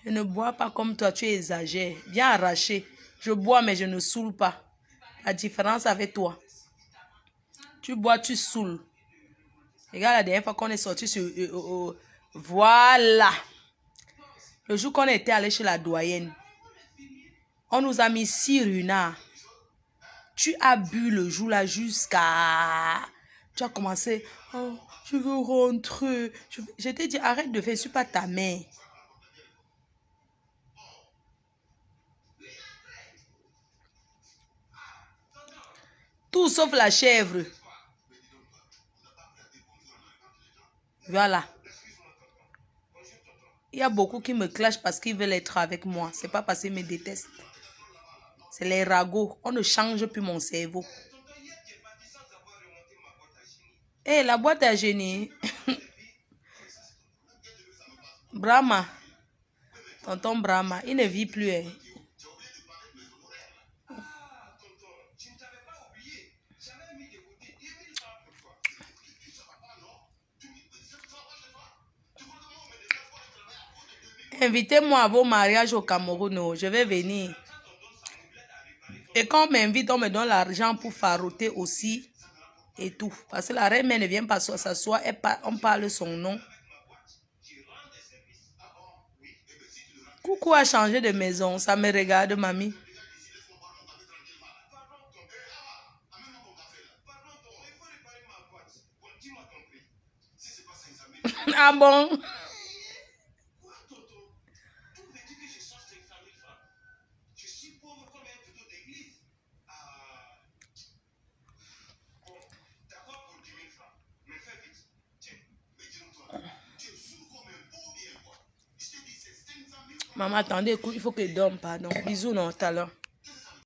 Je ne bois pas comme toi, tu exagères. Bien arraché. Je bois, mais je ne saoule pas. La différence avec toi. Tu bois, tu saoules. Regarde la dernière fois qu'on est sorti sur... voilà. Le jour qu'on était allé chez la doyenne, on nous a mis 6 runards. Tu as bu le jour là jusqu'à... Tu as commencé... Oh, je veux rentrer. Je t'ai dit, arrête de faire, je ne suis pas ta mère. Tout sauf la chèvre. Voilà. Il y a beaucoup qui me clashent parce qu'ils veulent être avec moi. Ce n'est pas parce qu'ils me détestent. C'est les ragots. On ne change plus mon cerveau. Eh, la boîte à génie. Brahma. Tonton Brahma. Il ne vit plus. Invitez-moi à vos mariages au Cameroun. Oh, je vais venir. Et quand on m'invite, on me donne l'argent pour faroter aussi. Et tout. Parce que la reine mère ne vient pas s'asseoir. On parle son nom. Coucou a changé de maison. Ça me regarde, mamie. Ah bon? Maman, attendez, écoute, il faut que je dorme, pardon. Bisous, non, tout à l'heure.